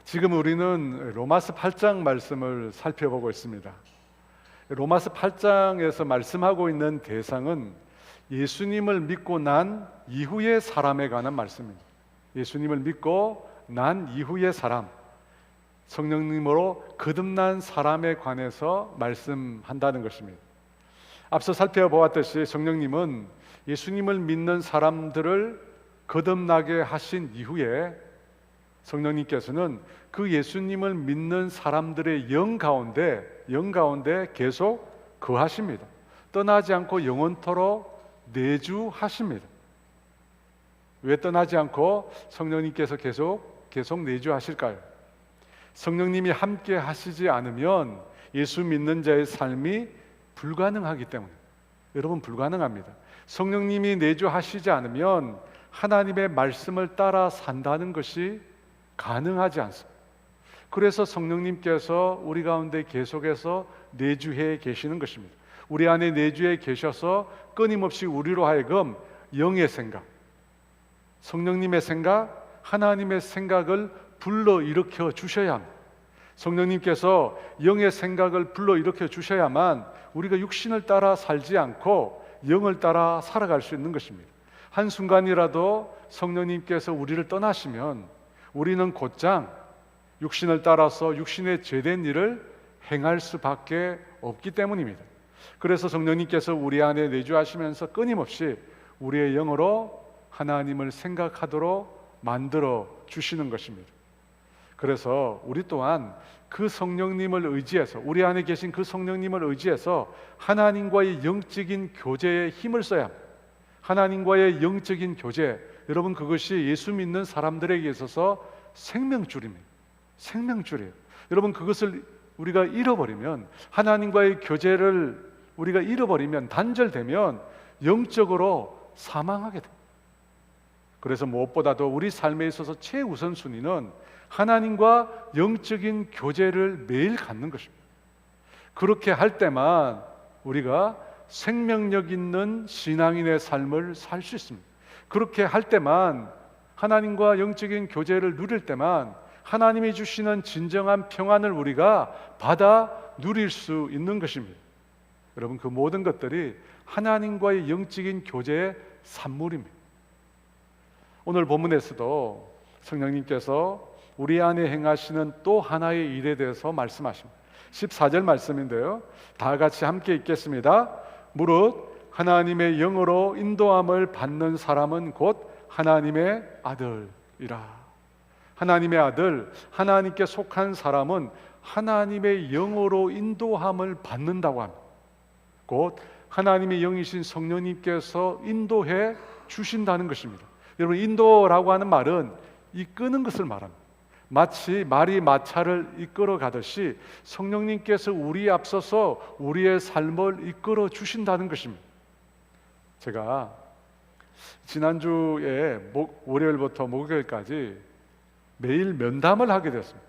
지금 우리는 로마서 8장 말씀을 살펴보고 있습니다. 로마서 8장에서 말씀하고 있는 대상은 예수님을 믿고 난 이후의 사람에 관한 말씀입니다. 예수님을 믿고 난 이후의 사람, 성령님으로 거듭난 사람에 관해서 말씀한다는 것입니다. 앞서 살펴보았듯이 성령님은 예수님을 믿는 사람들을 거듭나게 하신 이후에 성령님께서는 그 예수님을 믿는 사람들의 영 가운데 계속 거하십니다. 떠나지 않고 영원토록 내주하십니다. 왜 떠나지 않고 성령님께서 계속 내주하실까요? 성령님이 함께 하시지 않으면 예수 믿는 자의 삶이 불가능하기 때문에, 여러분, 불가능합니다. 성령님이 내주하시지 않으면 하나님의 말씀을 따라 산다는 것이 가능하지 않습니다. 그래서 성령님께서 우리 가운데 계속해서 내주해 계시는 것입니다. 우리 안에 내주해 계셔서 끊임없이 우리로 하여금 영의 생각, 성령님의 생각, 하나님의 생각을 불러일으켜 주셔야 합니다. 성령님께서 영의 생각을 불러일으켜 주셔야만 우리가 육신을 따라 살지 않고 영을 따라 살아갈 수 있는 것입니다. 한순간이라도 성령님께서 우리를 떠나시면 우리는 곧장 육신을 따라서 육신의 죄된 일을 행할 수밖에 없기 때문입니다. 그래서 성령님께서 우리 안에 내주하시면서 끊임없이 우리의 영으로 하나님을 생각하도록 만들어 주시는 것입니다. 그래서 우리 또한 그 성령님을 의지해서, 우리 안에 계신 그 성령님을 의지해서 하나님과의 영적인 교제에 힘을 써야 합니다. 하나님과의 영적인 교제, 여러분, 그것이 예수 믿는 사람들에게 있어서 생명줄입니다. 생명줄이에요. 여러분, 그것을 우리가 잃어버리면, 하나님과의 교제를 우리가 잃어버리면, 단절되면 영적으로 사망하게 됩니다. 그래서 무엇보다도 우리 삶에 있어서 최우선순위는 하나님과 영적인 교제를 매일 갖는 것입니다. 그렇게 할 때만 우리가 생명력 있는 신앙인의 삶을 살 수 있습니다. 그렇게 할 때만, 하나님과 영적인 교제를 누릴 때만 하나님이 주시는 진정한 평안을 우리가 받아 누릴 수 있는 것입니다. 여러분, 그 모든 것들이 하나님과의 영적인 교제의 산물입니다. 오늘 본문에서도 성령님께서 우리 안에 행하시는 또 하나의 일에 대해서 말씀하십니다. 14절 말씀인데요, 다 같이 함께 읽겠습니다. 무릇 하나님의 영으로 인도함을 받는 사람은 곧 하나님의 아들이라. 하나님의 아들, 하나님께 속한 사람은 하나님의 영으로 인도함을 받는다고 합니다. 곧 하나님의 영이신 성령님께서 인도해 주신다는 것입니다. 여러분, 인도라고 하는 말은 이끄는 것을 말합니다. 마치 말이 마차를 이끌어 가듯이 성령님께서 우리 앞서서 우리의 삶을 이끌어 주신다는 것입니다. 제가 지난주에 월요일부터 목요일까지 매일 면담을 하게 됐습니다.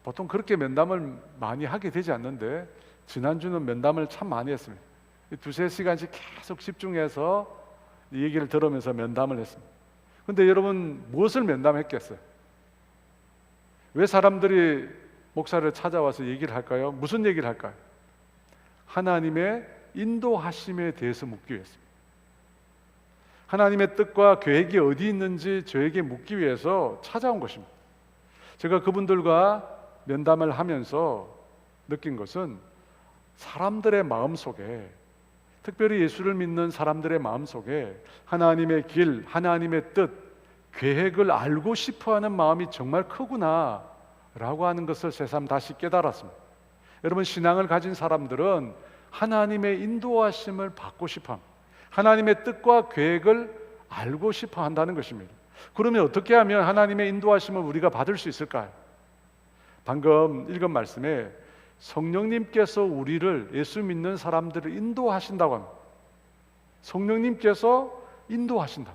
보통 그렇게 면담을 많이 하게 되지 않는데 지난주는 면담을 참 많이 했습니다. 두세 시간씩 계속 집중해서 이 얘기를 들으면서 면담을 했습니다. 그런데 여러분, 무엇을 면담했겠어요? 왜 사람들이 목사를 찾아와서 얘기를 할까요? 무슨 얘기를 할까요? 하나님의 인도하심에 대해서 묻기 위해서입니다. 하나님의 뜻과 계획이 어디 있는지 저에게 묻기 위해서 찾아온 것입니다. 제가 그분들과 면담을 하면서 느낀 것은 사람들의 마음속에, 특별히 예수를 믿는 사람들의 마음속에 하나님의 길, 하나님의 뜻, 계획을 알고 싶어하는 마음이 정말 크구나 라고 하는 것을 새삼 다시 깨달았습니다. 여러분, 신앙을 가진 사람들은 하나님의 인도하심을 받고 싶어합니다. 하나님의 뜻과 계획을 알고 싶어 한다는 것입니다. 그러면 어떻게 하면 하나님의 인도하심을 우리가 받을 수 있을까요? 방금 읽은 말씀에 성령님께서 우리를, 예수 믿는 사람들을 인도하신다고 합니다. 성령님께서 인도하신다.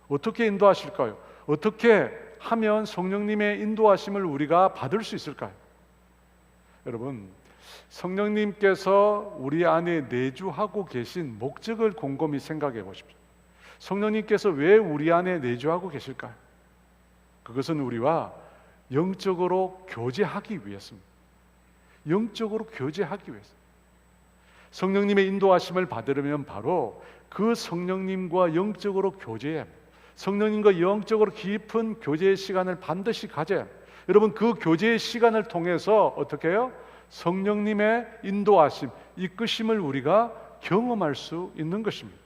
어떻게 인도하실까요? 어떻게 하면 성령님의 인도하심을 우리가 받을 수 있을까요? 여러분, 성령님께서 우리 안에 내주하고 계신 목적을 곰곰이 생각해 보십시오. 성령님께서 왜 우리 안에 내주하고 계실까요? 그것은 우리와 영적으로 교제하기 위해서입니다. 영적으로 교제하기 위해서. 성령님의 인도하심을 받으려면 바로 그 성령님과 영적으로 교제해야 합니다. 성령님과 영적으로 깊은 교제의 시간을 반드시 가져야 합니다. 여러분, 그 교제의 시간을 통해서 어떻게 해요? 성령님의 인도하심, 이끄심을 우리가 경험할 수 있는 것입니다.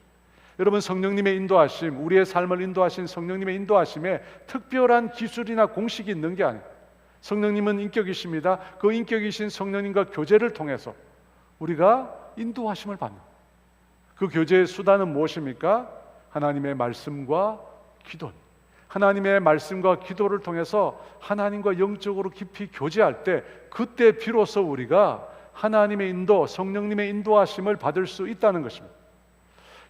여러분, 성령님의 인도하심, 우리의 삶을 인도하신 성령님의 인도하심에 특별한 기술이나 공식이 있는 게 아니에요. 성령님은 인격이십니다. 그 인격이신 성령님과 교제를 통해서 우리가 인도하심을 받는, 그 교제의 수단은 무엇입니까? 하나님의 말씀과 기도. 하나님의 말씀과 기도를 통해서 하나님과 영적으로 깊이 교제할 때, 그때 비로소 우리가 하나님의 인도, 성령님의 인도하심을 받을 수 있다는 것입니다.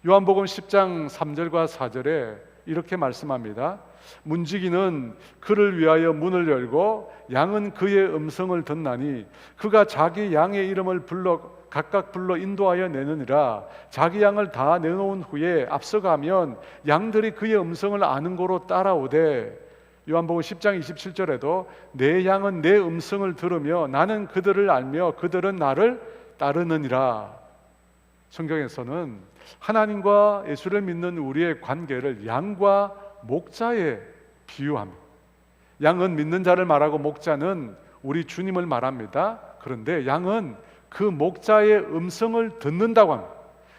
요한복음 10장 3절과 4절에 이렇게 말씀합니다. 문지기는 그를 위하여 문을 열고 양은 그의 음성을 듣나니 그가 자기 양의 이름을 각각 불러 인도하여 내느니라. 자기 양을 다 내놓은 후에 앞서가면 양들이 그의 음성을 아는 고로 따라오되, 요한복음 10장 27절에도 내 양은 내 음성을 들으며 나는 그들을 알며 그들은 나를 따르느니라. 성경에서는 하나님과 예수를 믿는 우리의 관계를 양과 목자에 비유합니다. 양은 믿는 자를 말하고 목자는 우리 주님을 말합니다. 그런데 양은 그 목자의 음성을 듣는다고 합니다.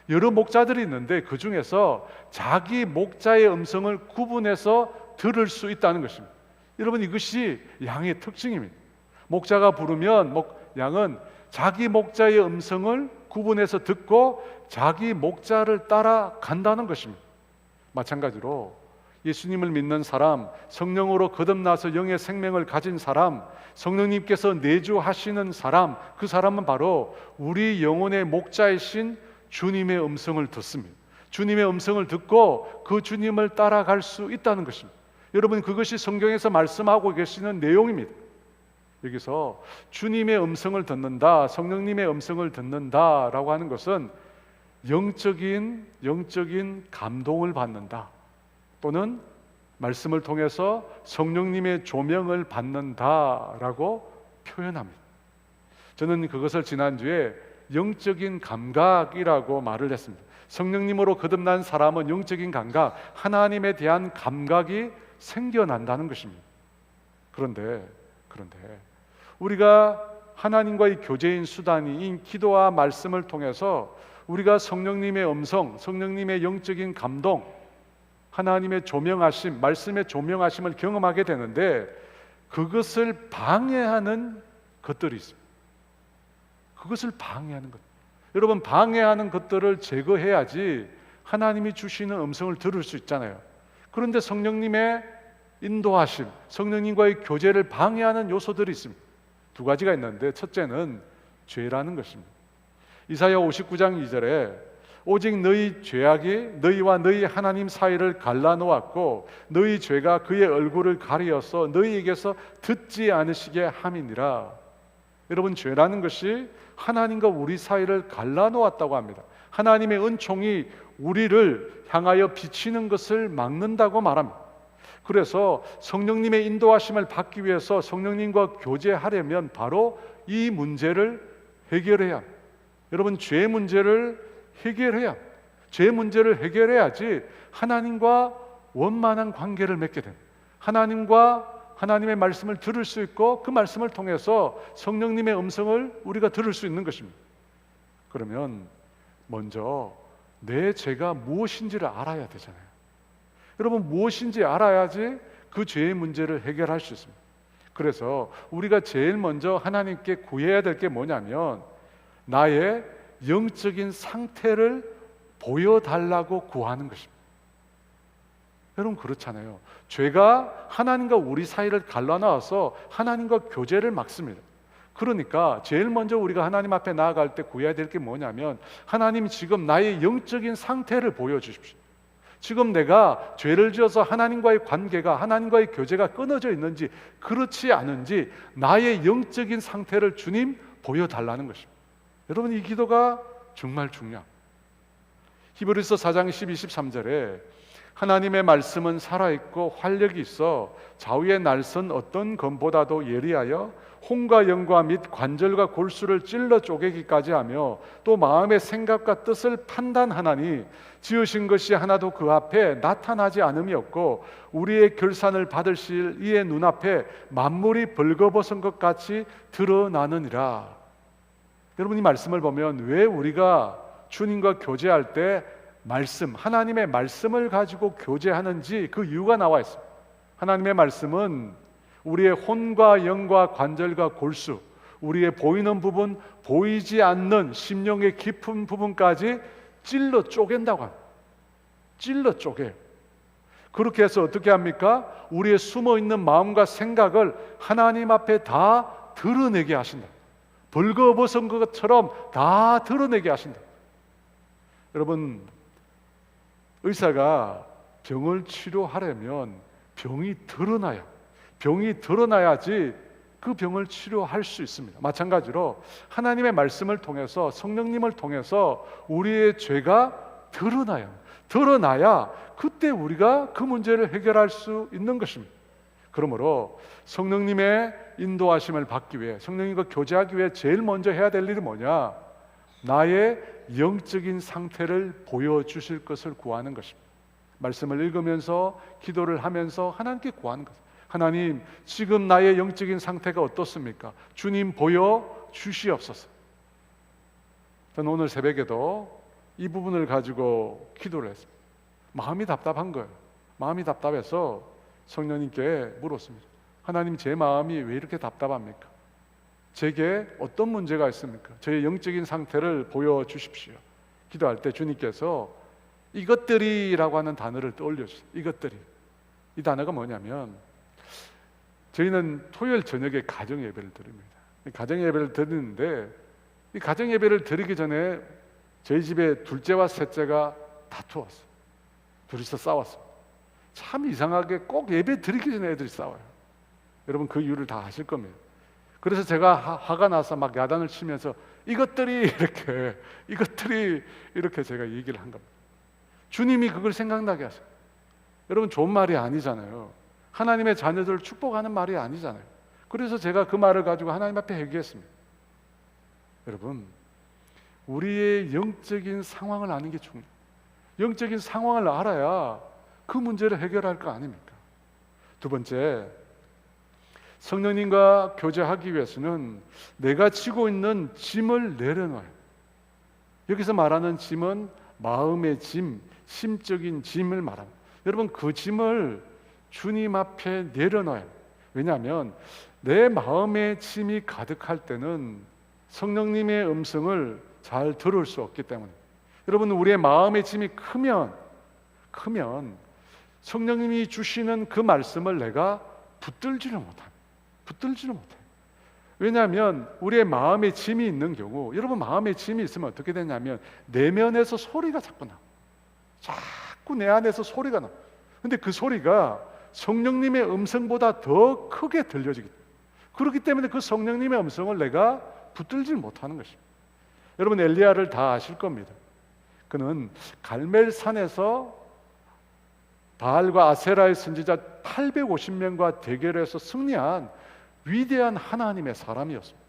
여러 목자들이 있는데 그 중에서 자기 목자의 음성을 구분해서 들을 수 있다는 것입니다. 여러분, 이것이 양의 특징입니다. 목자가 부르면 양은 자기 목자의 음성을 구분해서 듣고 자기 목자를 따라간다는 것입니다. 마찬가지로 예수님을 믿는 사람, 성령으로 거듭나서 영의 생명을 가진 사람, 성령님께서 내주하시는 사람, 그 사람은 바로 우리 영혼의 목자이신 주님의 음성을 듣습니다. 주님의 음성을 듣고 그 주님을 따라갈 수 있다는 것입니다. 여러분, 그것이 성경에서 말씀하고 계시는 내용입니다. 여기서 주님의 음성을 듣는다, 성령님의 음성을 듣는다라고 하는 것은 영적인 감동을 받는다, 또는 말씀을 통해서 성령님의 조명을 받는다라고 표현합니다. 저는 그것을 지난주에 영적인 감각이라고 말을 했습니다. 성령님으로 거듭난 사람은 영적인 감각, 하나님에 대한 감각이 생겨난다는 것입니다. 그런데 우리가 하나님과의 교제인 수단인 기도와 말씀을 통해서 우리가 성령님의 음성, 성령님의 영적인 감동, 하나님의 조명하심, 말씀의 조명하심을 경험하게 되는데, 그것을 방해하는 것들이 있습니다. 그것을 방해하는 것. 여러분, 방해하는 것들을 제거해야지 하나님이 주시는 음성을 들을 수 있잖아요. 그런데 성령님의 인도하심, 성령님과의 교제를 방해하는 요소들이 있습니다. 두 가지가 있는데, 첫째는 죄라는 것입니다. 이사야 59장 2절에 오직 너희 죄악이 너희와 너희 하나님 사이를 갈라놓았고 너희 죄가 그의 얼굴을 가리어서 너희에게서 듣지 않으시게 함이니라. 여러분, 죄라는 것이 하나님과 우리 사이를 갈라놓았다고 합니다. 하나님의 은총이 우리를 향하여 비치는 것을 막는다고 말합니다. 그래서 성령님의 인도하심을 받기 위해서 성령님과 교제하려면 바로 이 문제를 해결해야 합니다. 여러분, 죄 문제를 해결해야 합니다. 죄 문제를 해결해야지 하나님과 원만한 관계를 맺게 됩니다. 하나님과 하나님의 말씀을 들을 수 있고 그 말씀을 통해서 성령님의 음성을 우리가 들을 수 있는 것입니다. 그러면 먼저 내 죄가 무엇인지를 알아야 되잖아요. 여러분, 무엇인지 알아야지 그 죄의 문제를 해결할 수 있습니다. 그래서 우리가 제일 먼저 하나님께 구해야 될 게 뭐냐면 나의 영적인 상태를 보여달라고 구하는 것입니다. 여러분, 그렇잖아요. 죄가 하나님과 우리 사이를 갈라놔서 하나님과 교제를 막습니다. 그러니까 제일 먼저 우리가 하나님 앞에 나아갈 때 구해야 될 게 뭐냐면 하나님이 지금 나의 영적인 상태를 보여주십시오. 지금 내가 죄를 지어서 하나님과의 관계가, 하나님과의 교제가 끊어져 있는지 그렇지 않은지 나의 영적인 상태를 주님 보여달라는 것입니다. 여러분, 이 기도가 정말 중요합니다. 히브리서 4장 12, 13절에 하나님의 말씀은 살아있고 활력이 있어 좌우의 날선 어떤 검보다도 예리하여 혼과 영과 및 관절과 골수를 찔러 쪼개기까지 하며 또 마음의 생각과 뜻을 판단하나니 지으신 것이 하나도 그 앞에 나타나지 않음이 없고 우리의 결산을 받으실 이의 눈앞에 만물이 벌거벗은 것 같이 드러나느니라. 여러분, 이 말씀을 보면 왜 우리가 주님과 교제할 때 말씀, 하나님의 말씀을 가지고 교제하는지 그 이유가 나와 있습니다. 하나님의 말씀은 우리의 혼과 영과 관절과 골수, 우리의 보이는 부분, 보이지 않는 심령의 깊은 부분까지 찔러 쪼갠다고 합니다. 찔러 쪼개요. 그렇게 해서 어떻게 합니까? 우리의 숨어있는 마음과 생각을 하나님 앞에 다 드러내게 하신다. 벌거벗은 것처럼 다 드러내게 하신다. 여러분, 의사가 병을 치료하려면 병이 드러나야지 그 병을 치료할 수 있습니다. 마찬가지로 하나님의 말씀을 통해서, 성령님을 통해서 우리의 죄가 드러나야 그때 우리가 그 문제를 해결할 수 있는 것입니다. 그러므로 성령님의 인도하심을 받기 위해, 성령님과 교제하기 위해 제일 먼저 해야 될 일이 뭐냐? 나의 영적인 상태를 보여주실 것을 구하는 것입니다. 말씀을 읽으면서 기도를 하면서 하나님께 구하는 것. 하나님, 지금 나의 영적인 상태가 어떻습니까? 주님 보여주시옵소서. 저는 오늘 새벽에도 이 부분을 가지고 기도를 했습니다. 마음이 답답한 거예요. 마음이 답답해서 성령님께 물었습니다. 하나님, 제 마음이 왜 이렇게 답답합니까? 제게 어떤 문제가 있습니까? 저의 영적인 상태를 보여주십시오. 기도할 때 주님께서 이것들이라고 하는 단어를 떠올려주세요. 이것들이. 이 단어가 뭐냐면, 저희는 토요일 저녁에 가정 예배를 드립니다. 가정 예배를 드리는데, 이 가정 예배를 드리기 전에 저희 집에 둘째와 셋째가 다투었어요. 둘이서 싸웠어요. 참 이상하게 꼭 예배 드리기 전에 애들이 싸워요. 여러분, 그 이유를 다 아실 겁니다. 그래서 제가 화가 나서 막 야단을 치면서 이것들이 이렇게 제가 얘기를 한 겁니다. 주님이 그걸 생각나게 하세요. 여러분, 좋은 말이 아니잖아요. 하나님의 자녀들을 축복하는 말이 아니잖아요. 그래서 제가 그 말을 가지고 하나님 앞에 회개했습니다. 여러분, 우리의 영적인 상황을 아는 게 중요해요. 영적인 상황을 알아야 그 문제를 해결할 거 아닙니까? 두 번째, 성령님과 교제하기 위해서는 내가 지고 있는 짐을 내려놔요. 여기서 말하는 짐은 마음의 짐, 심적인 짐을 말합니다. 여러분, 그 짐을 주님 앞에 내려놔요. 왜냐하면 내 마음의 짐이 가득할 때는 성령님의 음성을 잘 들을 수 없기 때문에. 여러분, 우리의 마음의 짐이 크면 성령님이 주시는 그 말씀을 내가 붙들지를 못해요. 왜냐하면 우리의 마음에 짐이 있는 경우, 여러분, 마음에 짐이 있으면 어떻게 되냐면 내면에서 소리가 자꾸 나요. 자꾸 내 안에서 소리가 나요. 근데 그 소리가 성령님의 음성보다 더 크게 들려지기 때문에, 그렇기 때문에 그 성령님의 음성을 내가 붙들지 못하는 것입니다. 여러분, 엘리야를 다 아실 겁니다. 그는 갈멜산에서 바알과 아세라의 선지자 850명과 대결해서 승리한 위대한 하나님의 사람이었습니다.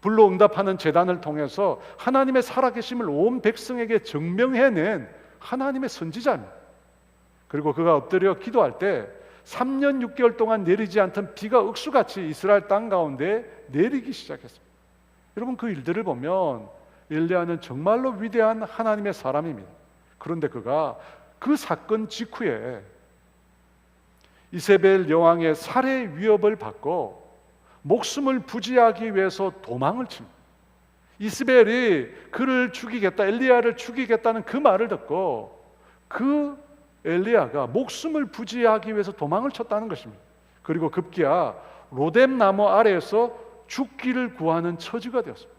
불로 응답하는 제단을 통해서 하나님의 살아계심을 온 백성에게 증명해낸 하나님의 선지자입니다. 그리고 그가 엎드려 기도할 때 3년 6개월 동안 내리지 않던 비가 억수같이 이스라엘 땅 가운데 내리기 시작했습니다. 여러분, 그 일들을 보면 엘리야는 정말로 위대한 하나님의 사람입니다. 그런데 그가 그 사건 직후에 이세벨 여왕의 살해 위협을 받고 목숨을 부지하기 위해서 도망을 칩니다. 이세벨이 그를 죽이겠다, 엘리야를 죽이겠다는 그 말을 듣고 그 엘리야가 목숨을 부지하기 위해서 도망을 쳤다는 것입니다. 그리고 급기야 로뎀 나무 아래에서 죽기를 구하는 처지가 되었습니다.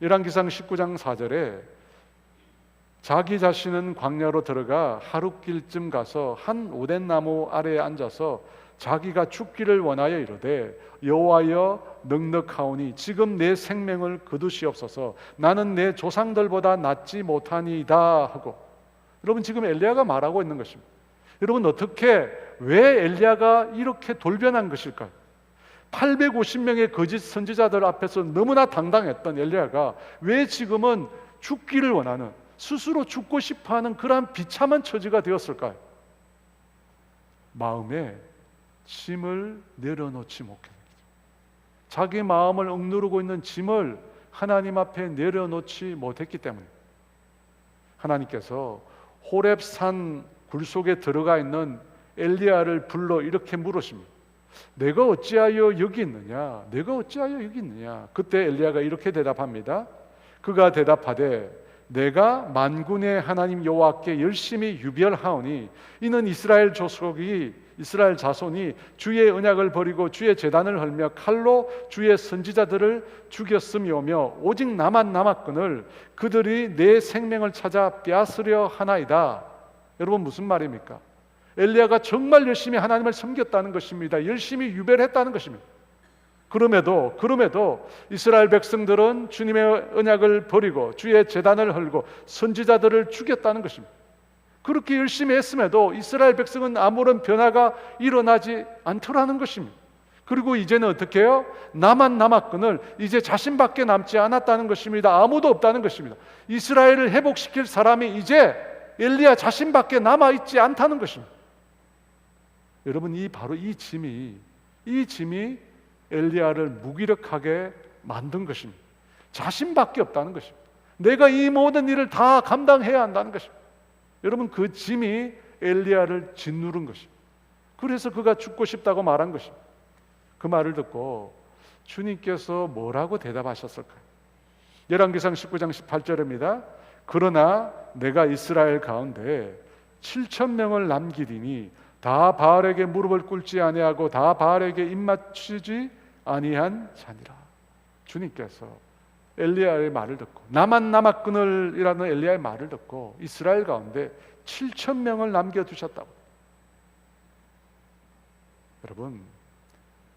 열왕기상 19장 4절에 자기 자신은 광야로 들어가 하룻길쯤 가서 한 오뎃 나무 아래에 앉아서 자기가 죽기를 원하여 이르되 여호와여 넉넉하오니 지금 내 생명을 거두시옵소서. 나는 내 조상들보다 낫지 못하니이다 하고. 여러분, 지금 엘리야가 말하고 있는 것입니다. 여러분 왜 엘리야가 이렇게 돌변한 것일까요? 850명의 거짓 선지자들 앞에서 너무나 당당했던 엘리야가 왜 지금은 죽기를 원하는, 스스로 죽고 싶어하는 그러한 비참한 처지가 되었을까요? 마음에 짐을 내려놓지 못했습니다. 자기 마음을 억누르고 있는 짐을 하나님 앞에 내려놓지 못했기 때문입니다. 하나님께서 호렙산 굴속에 들어가 있는 엘리야를 불러 이렇게 물으십니다. 내가 어찌하여 여기 있느냐? 내가 어찌하여 여기 있느냐? 그때 엘리야가 이렇게 대답합니다. 그가 대답하되 내가 만군의 하나님 여호와께 열심히 유별하오니 이는 이스라엘 자손이 주의 언약을 버리고 주의 제단을 헐며 칼로 주의 선지자들을 죽였음이오며 오직 나만 남았거늘 그들이 내 생명을 찾아 빼앗으려 하나이다. 여러분 무슨 말입니까? 엘리야가 정말 열심히 하나님을 섬겼다는 것입니다. 열심히 유별했다는 것입니다. 그럼에도 이스라엘 백성들은 주님의 언약을 버리고 주의 제단을 헐고 선지자들을 죽였다는 것입니다. 그렇게 열심히 했음에도 이스라엘 백성은 아무런 변화가 일어나지 않더라는 것입니다. 그리고 이제는 어떻게 해요? 나만 남았거늘 이제 자신밖에 남지 않았다는 것입니다. 아무도 없다는 것입니다. 이스라엘을 회복시킬 사람이 이제 엘리야 자신밖에 남아있지 않다는 것입니다. 여러분 바로 이 짐이 엘리야를 무기력하게 만든 것입니다. 자신밖에 없다는 것입니다. 내가 이 모든 일을 다 감당해야 한다는 것입니다. 여러분 그 짐이 엘리야를 짓누른 것입니다. 그래서 그가 죽고 싶다고 말한 것입니다. 그 말을 듣고 주님께서 뭐라고 대답하셨을까요? 열왕기상 19장 18절입니다. 그러나 내가 이스라엘 가운데 7,000명을 남기리니 다 바알에게 무릎을 꿇지 아니하고 다 바알에게 입맞추지 아니한 자니라. 주님께서 엘리야의 말을 듣고 나만 남았거늘이라는 엘리야의 말을 듣고 이스라엘 가운데 7,000명을 남겨두셨다고. 여러분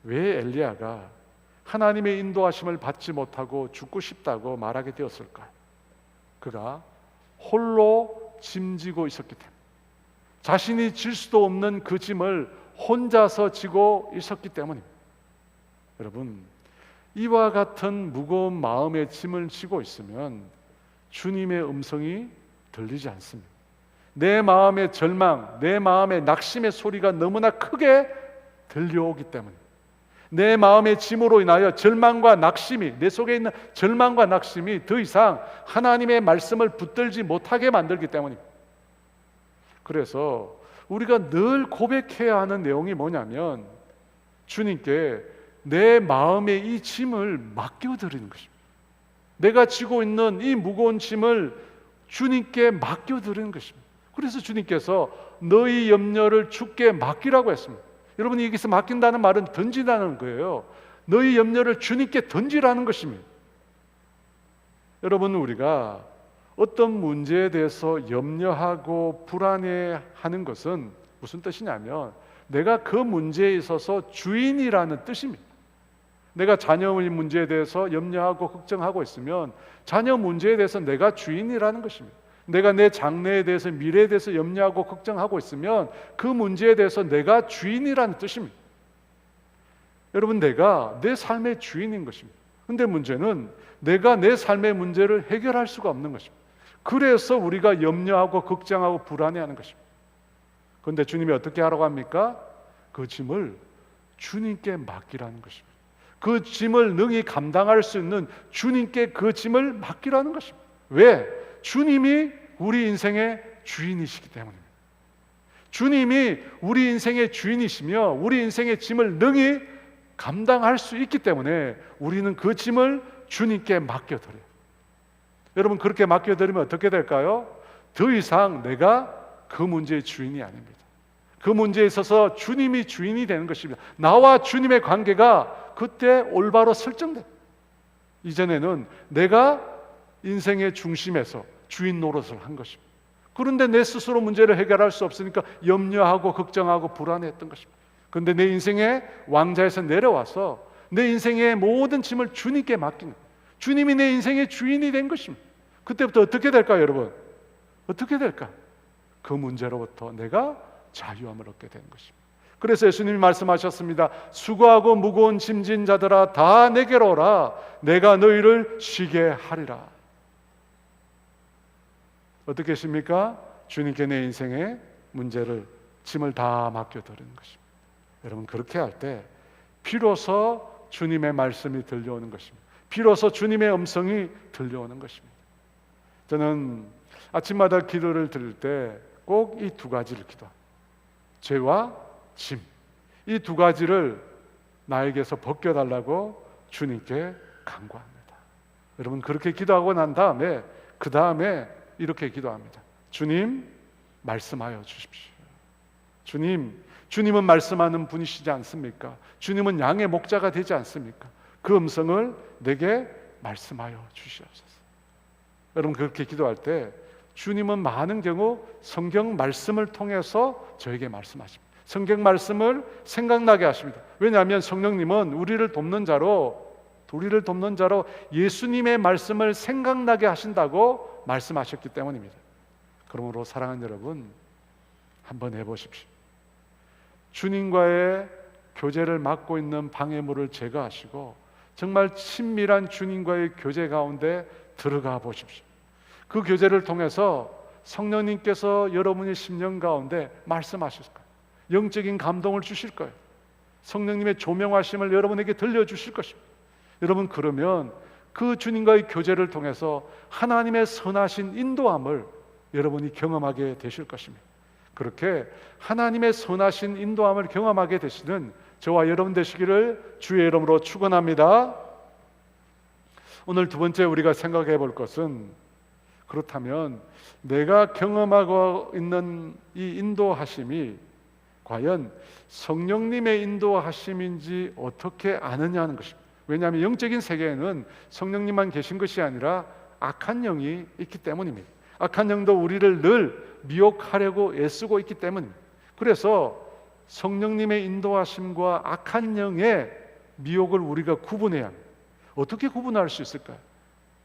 왜 엘리야가 하나님의 인도하심을 받지 못하고 죽고 싶다고 말하게 되었을까요? 그가 홀로 짐지고 있었기 때문에, 자신이 질 수도 없는 그 짐을 혼자서 지고 있었기 때문입니다. 여러분 이와 같은 무거운 마음의 짐을 지고 있으면 주님의 음성이 들리지 않습니다. 내 마음의 절망, 내 마음의 낙심의 소리가 너무나 크게 들려오기 때문에, 내 마음의 짐으로 인하여 절망과 낙심이, 내 속에 있는 절망과 낙심이 더 이상 하나님의 말씀을 붙들지 못하게 만들기 때문입니다. 그래서 우리가 늘 고백해야 하는 내용이 뭐냐면 주님께 내 마음의 이 짐을 맡겨드리는 것입니다. 내가 지고 있는 이 무거운 짐을 주님께 맡겨드리는 것입니다. 그래서 주님께서 너희 염려를 주께 맡기라고 했습니다. 여러분이 여기서 맡긴다는 말은 던지라는 거예요. 너희 염려를 주님께 던지라는 것입니다. 여러분 우리가 어떤 문제에 대해서 염려하고 불안해하는 것은 무슨 뜻이냐면 내가 그 문제에 있어서 주인이라는 뜻입니다. 내가 자녀의 문제에 대해서 염려하고 걱정하고 있으면 자녀 문제에 대해서 내가 주인이라는 것입니다. 내가 내 장래에 대해서, 미래에 대해서 염려하고 걱정하고 있으면 그 문제에 대해서 내가 주인이라는 뜻입니다. 여러분 내가 내 삶의 주인인 것입니다. 근데 문제는 내가 내 삶의 문제를 해결할 수가 없는 것입니다. 그래서 우리가 염려하고 걱정하고 불안해하는 것입니다. 그런데 주님이 어떻게 하라고 합니까? 그 짐을 주님께 맡기라는 것입니다. 그 짐을 능히 감당할 수 있는 주님께 그 짐을 맡기라는 것입니다. 왜? 주님이 우리 인생의 주인이시기 때문입니다. 주님이 우리 인생의 주인이시며 우리 인생의 짐을 능히 감당할 수 있기 때문에 우리는 그 짐을 주님께 맡겨드려요. 여러분 그렇게 맡겨드리면 어떻게 될까요? 더 이상 내가 그 문제의 주인이 아닙니다. 그 문제에 있어서 주님이 주인이 되는 것입니다. 나와 주님의 관계가 그때 올바로 설정돼요. 이전에는 내가 인생의 중심에서 주인 노릇을 한 것입니다. 그런데 내 스스로 문제를 해결할 수 없으니까 염려하고 걱정하고 불안했던 것입니다. 그런데 내 인생의 왕자에서 내려와서 내 인생의 모든 짐을 주님께 맡기는, 주님이 내 인생의 주인이 된 것입니다. 그때부터 어떻게 될까요, 여러분? 어떻게 될까? 그 문제로부터 내가 자유함을 얻게 되는 것입니다. 그래서 예수님이 말씀하셨습니다. 수고하고 무거운 짐진 자들아 다 내게로 오라. 내가 너희를 쉬게 하리라. 어떻게 하십니까? 주님께 내 인생의 문제를, 짐을 다 맡겨드리는 것입니다. 여러분, 그렇게 할 때 비로소 주님의 말씀이 들려오는 것입니다. 비로소 주님의 음성이 들려오는 것입니다. 저는 아침마다 기도를 드릴 때 꼭 이 두 가지를 기도합니다. 죄와 짐, 이 두 가지를 나에게서 벗겨달라고 주님께 간구합니다. 여러분, 그렇게 기도하고 난 다음에 그 다음에 이렇게 기도합니다. 주님, 말씀하여 주십시오. 주님은 말씀하는 분이시지 않습니까? 주님은 양의 목자가 되지 않습니까? 그 음성을 내게 말씀하여 주시옵소서. 여러분, 그렇게 기도할 때 주님은 많은 경우 성경 말씀을 통해서 저에게 말씀하십니다. 성경 말씀을 생각나게 하십니다. 왜냐하면 성령님은 우리를 돕는 자로 예수님의 말씀을 생각나게 하신다고 말씀하셨기 때문입니다. 그러므로 사랑하는 여러분, 한번 해보십시오. 주님과의 교제를 맡고 있는 방해물을 제거하시고 정말 친밀한 주님과의 교제 가운데 들어가 보십시오. 그 교제를 통해서 성령님께서 여러분의 심령 가운데 말씀하실 거예요. 영적인 감동을 주실 거예요. 성령님의 조명하심을 여러분에게 들려주실 것입니다. 여러분, 그러면 그 주님과의 교제를 통해서 하나님의 선하신 인도함을 여러분이 경험하게 되실 것입니다. 그렇게 하나님의 선하신 인도함을 경험하게 되시는 저와 여러분 되시기를 주의 이름으로 축원합니다. 오늘 두 번째 우리가 생각해 볼 것은, 그렇다면 내가 경험하고 있는 이 인도하심이 과연 성령님의 인도하심인지 어떻게 아느냐는 것입니다. 왜냐하면 영적인 세계에는 성령님만 계신 것이 아니라 악한 영이 있기 때문입니다. 악한 영도 우리를 늘 미혹하려고 애쓰고 있기 때문입니다. 그래서 성령님의 인도하심과 악한 영의 미혹을 우리가 구분해야 합니다. 어떻게 구분할 수 있을까요?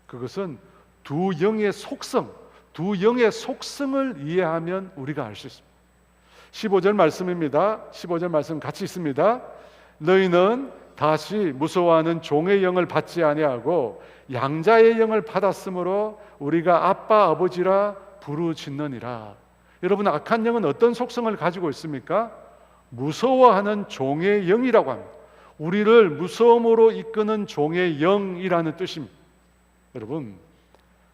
그것은 두 영의 속성을 이해하면 우리가 알 수 있습니다. 15절 말씀입니다. 15절 말씀 같이 있습니다. 너희는 다시 무서워하는 종의 영을 받지 아니하고 양자의 영을 받았으므로 우리가 아빠 아버지라 부르짖느니라. 여러분, 악한 영은 어떤 속성을 가지고 있습니까? 무서워하는 종의 영이라고 합니다. 우리를 무서움으로 이끄는 종의 영이라는 뜻입니다. 여러분,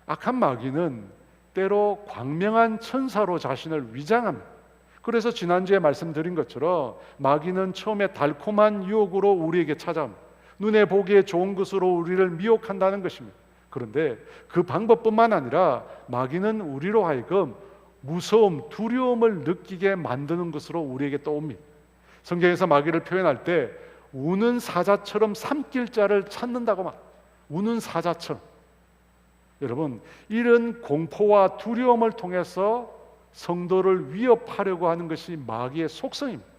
악한 마귀는 때로 광명한 천사로 자신을 위장합니다. 그래서 지난주에 말씀드린 것처럼 마귀는 처음에 달콤한 유혹으로 우리에게 찾아옵니다. 눈에 보기에 좋은 것으로 우리를 미혹한다는 것입니다. 그런데 그 방법뿐만 아니라 마귀는 우리로 하여금 무서움, 두려움을 느끼게 만드는 것으로 우리에게 떠옵니다. 성경에서 마귀를 표현할 때 우는 사자처럼 삼킬 자를 찾는다고 말. 우는 사자처럼. 여러분, 이런 공포와 두려움을 통해서 성도를 위협하려고 하는 것이 마귀의 속성입니다.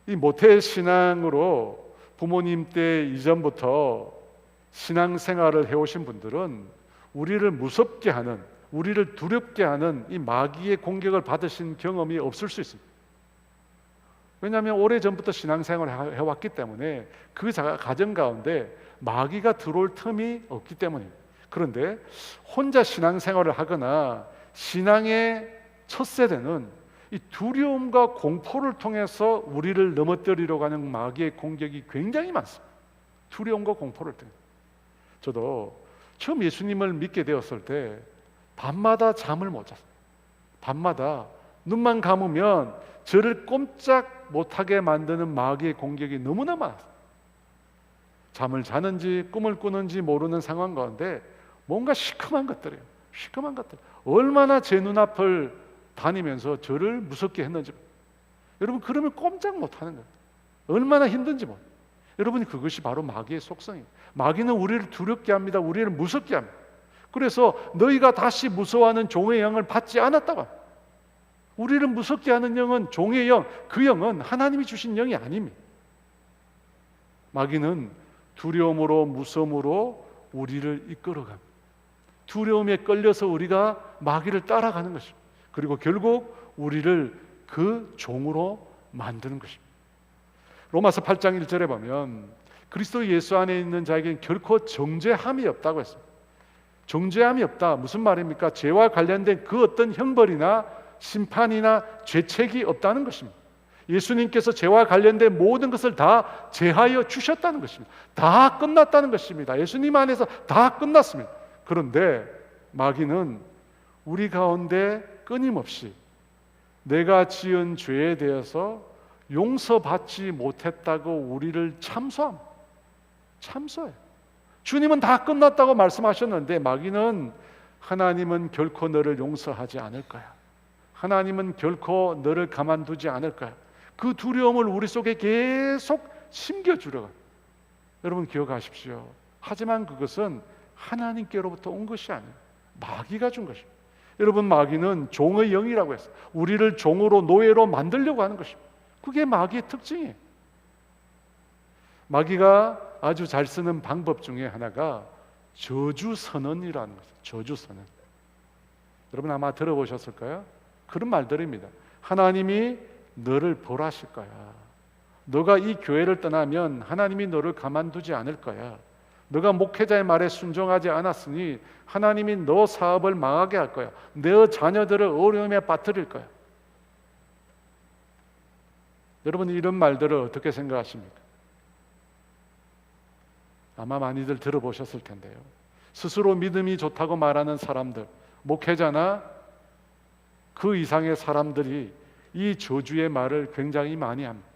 이 모태신앙으로 부모님 때 이전부터 신앙생활을 해오신 분들은 우리를 무섭게 하는, 우리를 두렵게 하는 이 마귀의 공격을 받으신 경험이 없을 수 있습니다. 왜냐하면 오래전부터 신앙생활을 해왔기 때문에 그 가정 가운데 마귀가 들어올 틈이 없기 때문입니다. 그런데 혼자 신앙생활을 하거나 신앙의 첫 세대는 이 두려움과 공포를 통해서 우리를 넘어뜨리려고 하는 마귀의 공격이 굉장히 많습니다. 두려움과 공포를 통해. 저도 처음 예수님을 믿게 되었을 때 밤마다 잠을 못 잤어요. 밤마다 눈만 감으면 저를 꼼짝 못하게 만드는 마귀의 공격이 너무나 많았어요. 잠을 자는지 꿈을 꾸는지 모르는 상황 가운데 뭔가 시커먼 것들이에요. 시커먼 것들. 얼마나 제 눈앞을 다니면서 저를 무섭게 했는지. 여러분, 그러면 꼼짝 못하는 거예요. 얼마나 힘든지 모르겠어요. 여러분, 그것이 바로 마귀의 속성이에요. 마귀는 우리를 두렵게 합니다. 우리를 무섭게 합니다. 그래서 너희가 다시 무서워하는 종의 영을 받지 않았다고 합니다. 우리를 무섭게 하는 영은 종의 영, 그 영은 하나님이 주신 영이 아닙니다. 마귀는 두려움으로 무서움으로 우리를 이끌어갑니다. 두려움에 끌려서 우리가 마귀를 따라가는 것입니다. 그리고 결국 우리를 그 종으로 만드는 것입니다. 로마서 8장 1절에 보면 그리스도 예수 안에 있는 자에게는 결코 정죄함이 없다고 했습니다. 정죄함이 없다. 무슨 말입니까? 죄와 관련된 그 어떤 형벌이나 심판이나 죄책이 없다는 것입니다. 예수님께서 죄와 관련된 모든 것을 다 제하여 주셨다는 것입니다. 다 끝났다는 것입니다. 예수님 안에서 다 끝났습니다. 그런데 마귀는 우리 가운데 끊임없이 내가 지은 죄에 대해서 용서받지 못했다고 우리를 참소해요. 주님은 다 끝났다고 말씀하셨는데 마귀는 하나님은 결코 너를 용서하지 않을 거야. 하나님은 결코 너를 가만두지 않을 거야. 그 두려움을 우리 속에 계속 심겨주려고. 여러분 기억하십시오. 하지만 그것은 하나님께로부터 온 것이 아니에요. 마귀가 준 것입니다. 여러분 마귀는 종의 영이라고 했어요. 우리를 종으로 노예로 만들려고 하는 것입니다. 그게 마귀의 특징이에요. 마귀가 아주 잘 쓰는 방법 중에 하나가 저주선언이라는 것이에요. 저주선언. 여러분 아마 들어보셨을까요? 그런 말들입니다. 하나님이 너를 벌하실 거야. 너가 이 교회를 떠나면 하나님이 너를 가만두지 않을 거야. 너가 목회자의 말에 순종하지 않았으니 하나님이 너 사업을 망하게 할 거야. 너 자녀들을 어려움에 빠뜨릴 거야. 여러분 이런 말들을 어떻게 생각하십니까? 아마 많이들 들어보셨을 텐데요. 스스로 믿음이 좋다고 말하는 사람들, 목회자나 그 이상의 사람들이 이 저주의 말을 굉장히 많이 합니다.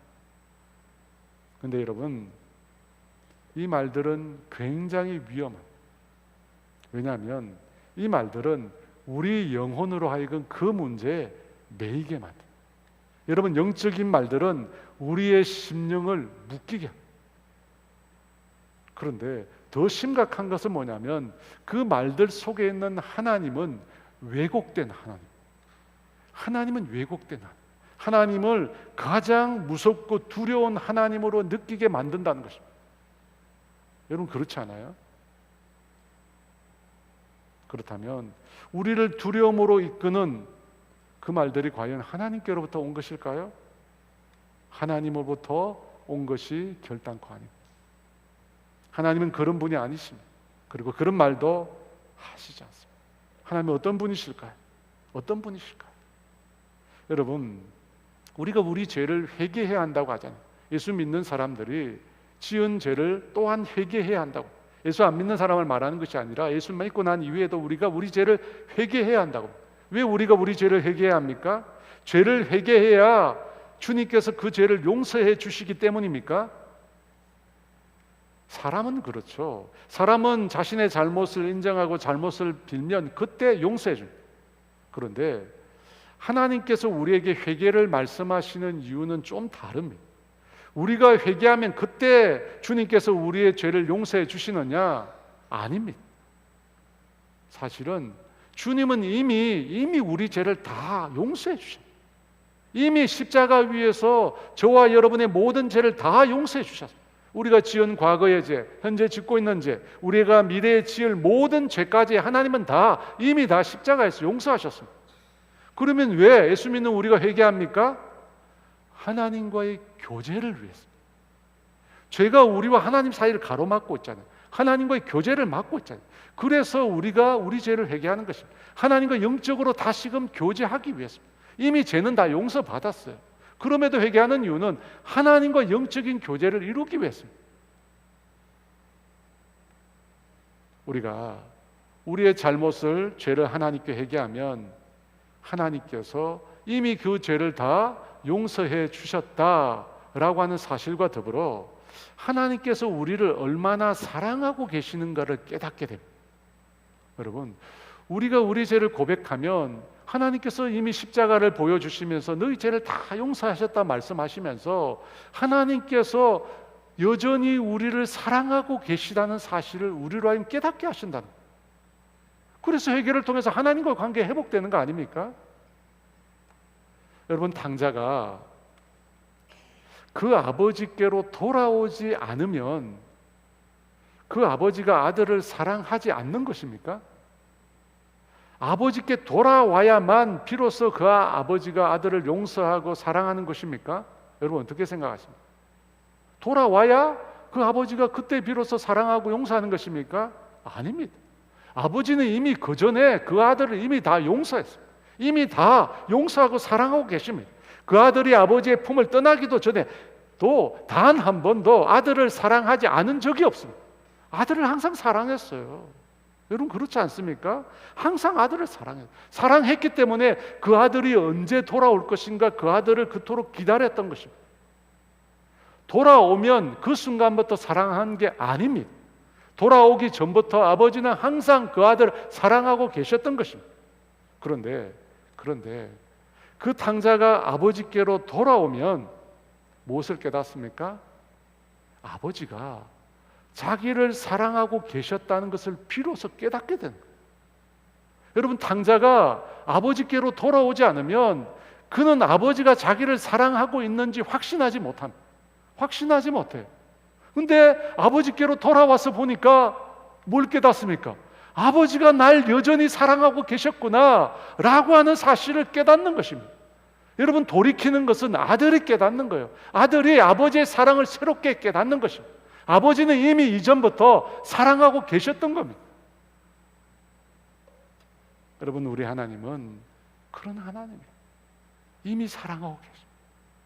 그런데 여러분 이 말들은 굉장히 위험합니다. 왜냐하면 이 말들은 우리 영혼으로 하여금 그 문제에 매이게 만듭니다. 여러분 영적인 말들은 우리의 심령을 묶이게 합니다. 그런데 더 심각한 것은 뭐냐면 그 말들 속에 있는 하나님은 왜곡된 하나님. 하나님은 왜곡된 하나님. 하나님을 가장 무섭고 두려운 하나님으로 느끼게 만든다는 것입니다. 여러분 그렇지 않아요? 그렇다면 우리를 두려움으로 이끄는 그 말들이 과연 하나님께로부터 온 것일까요? 하나님으로부터 온 것이 결단코 아닙니다. 하나님은 그런 분이 아니십니다. 그리고 그런 말도 하시지 않습니다. 하나님은 어떤 분이실까요? 어떤 분이실까요? 여러분 우리가 우리 죄를 회개해야 한다고 하잖아요. 예수 믿는 사람들이 지은 죄를 또한 회개해야 한다고. 예수 안 믿는 사람을 말하는 것이 아니라 예수 믿고 난 이후에도 우리가 우리 죄를 회개해야 한다고. 왜 우리가 우리 죄를 회개해야 합니까? 죄를 회개해야 주님께서 그 죄를 용서해 주시기 때문입니까? 사람은 그렇죠. 사람은 자신의 잘못을 인정하고 잘못을 빌면 그때 용서해 줍니다. 그런데 하나님께서 우리에게 회개를 말씀하시는 이유는 좀 다릅니다. 우리가 회개하면 그때 주님께서 우리의 죄를 용서해 주시느냐? 아닙니다. 사실은 주님은 이미 우리 죄를 다 용서해 주셨어요. 이미 십자가 위에서 저와 여러분의 모든 죄를 다 용서해 주셨어요. 우리가 지은 과거의 죄, 현재 짓고 있는 죄, 우리가 미래에 지을 모든 죄까지 하나님은 이미 다 십자가에서 용서하셨습니다. 그러면 왜 예수 믿는 우리가 회개합니까? 하나님과의 교제를 위해서. 죄가 우리와 하나님 사이를 가로막고 있잖아요. 하나님과의 교제를 막고 있잖아요. 그래서 우리가 우리 죄를 회개하는 것입니다. 하나님과 영적으로 다시금 교제하기 위해서입니다. 이미 죄는 다 용서받았어요. 그럼에도 회개하는 이유는 하나님과 영적인 교제를 이루기 위해서입니다. 우리가 우리의 잘못을, 죄를 하나님께 회개하면 하나님께서 이미 그 죄를 다 용서해 주셨다라고 하는 사실과 더불어 하나님께서 우리를 얼마나 사랑하고 계시는가를 깨닫게 됩니다. 여러분, 우리가 우리 죄를 고백하면 하나님께서 이미 십자가를 보여주시면서 너희 죄를 다 용서하셨다 말씀하시면서 하나님께서 여전히 우리를 사랑하고 계시다는 사실을 우리로 하여금 깨닫게 하신다는 거예요. 그래서 회개를 통해서 하나님과 관계 회복되는 거 아닙니까? 여러분, 탕자가 그 아버지께로 돌아오지 않으면 그 아버지가 아들을 사랑하지 않는 것입니까? 아버지께 돌아와야만 비로소 그 아버지가 아들을 용서하고 사랑하는 것입니까? 여러분 어떻게 생각하십니까? 돌아와야 그 아버지가 그때 비로소 사랑하고 용서하는 것입니까? 아닙니다. 아버지는 이미 그 전에 그 아들을 이미 다 용서했어요. 이미 다 용서하고 사랑하고 계십니다. 그 아들이 아버지의 품을 떠나기도 전에 또 단 한 번도 아들을 사랑하지 않은 적이 없습니다. 아들을 항상 사랑했어요. 여러분 그렇지 않습니까? 항상 아들을 사랑했기 때문에 그 아들이 언제 돌아올 것인가 그 아들을 그토록 기다렸던 것입니다. 돌아오면 그 순간부터 사랑한 게 아닙니다. 돌아오기 전부터 아버지는 항상 그 아들을 사랑하고 계셨던 것입니다. 그런데 그 탕자가 아버지께로 돌아오면 무엇을 깨닫습니까? 아버지가 자기를 사랑하고 계셨다는 것을 비로소 깨닫게 되는 거예요. 여러분 탕자가 아버지께로 돌아오지 않으면 그는 아버지가 자기를 사랑하고 있는지 확신하지 못해요. 근데 아버지께로 돌아와서 보니까 뭘 깨닫습니까? 아버지가 날 여전히 사랑하고 계셨구나 라고 하는 사실을 깨닫는 것입니다. 여러분 돌이키는 것은 아들이 깨닫는 거예요. 아들이 아버지의 사랑을 새롭게 깨닫는 것입니다. 아버지는 이미 이전부터 사랑하고 계셨던 겁니다. 여러분 우리 하나님은 그런 하나님이에요. 이미 사랑하고 계십니다.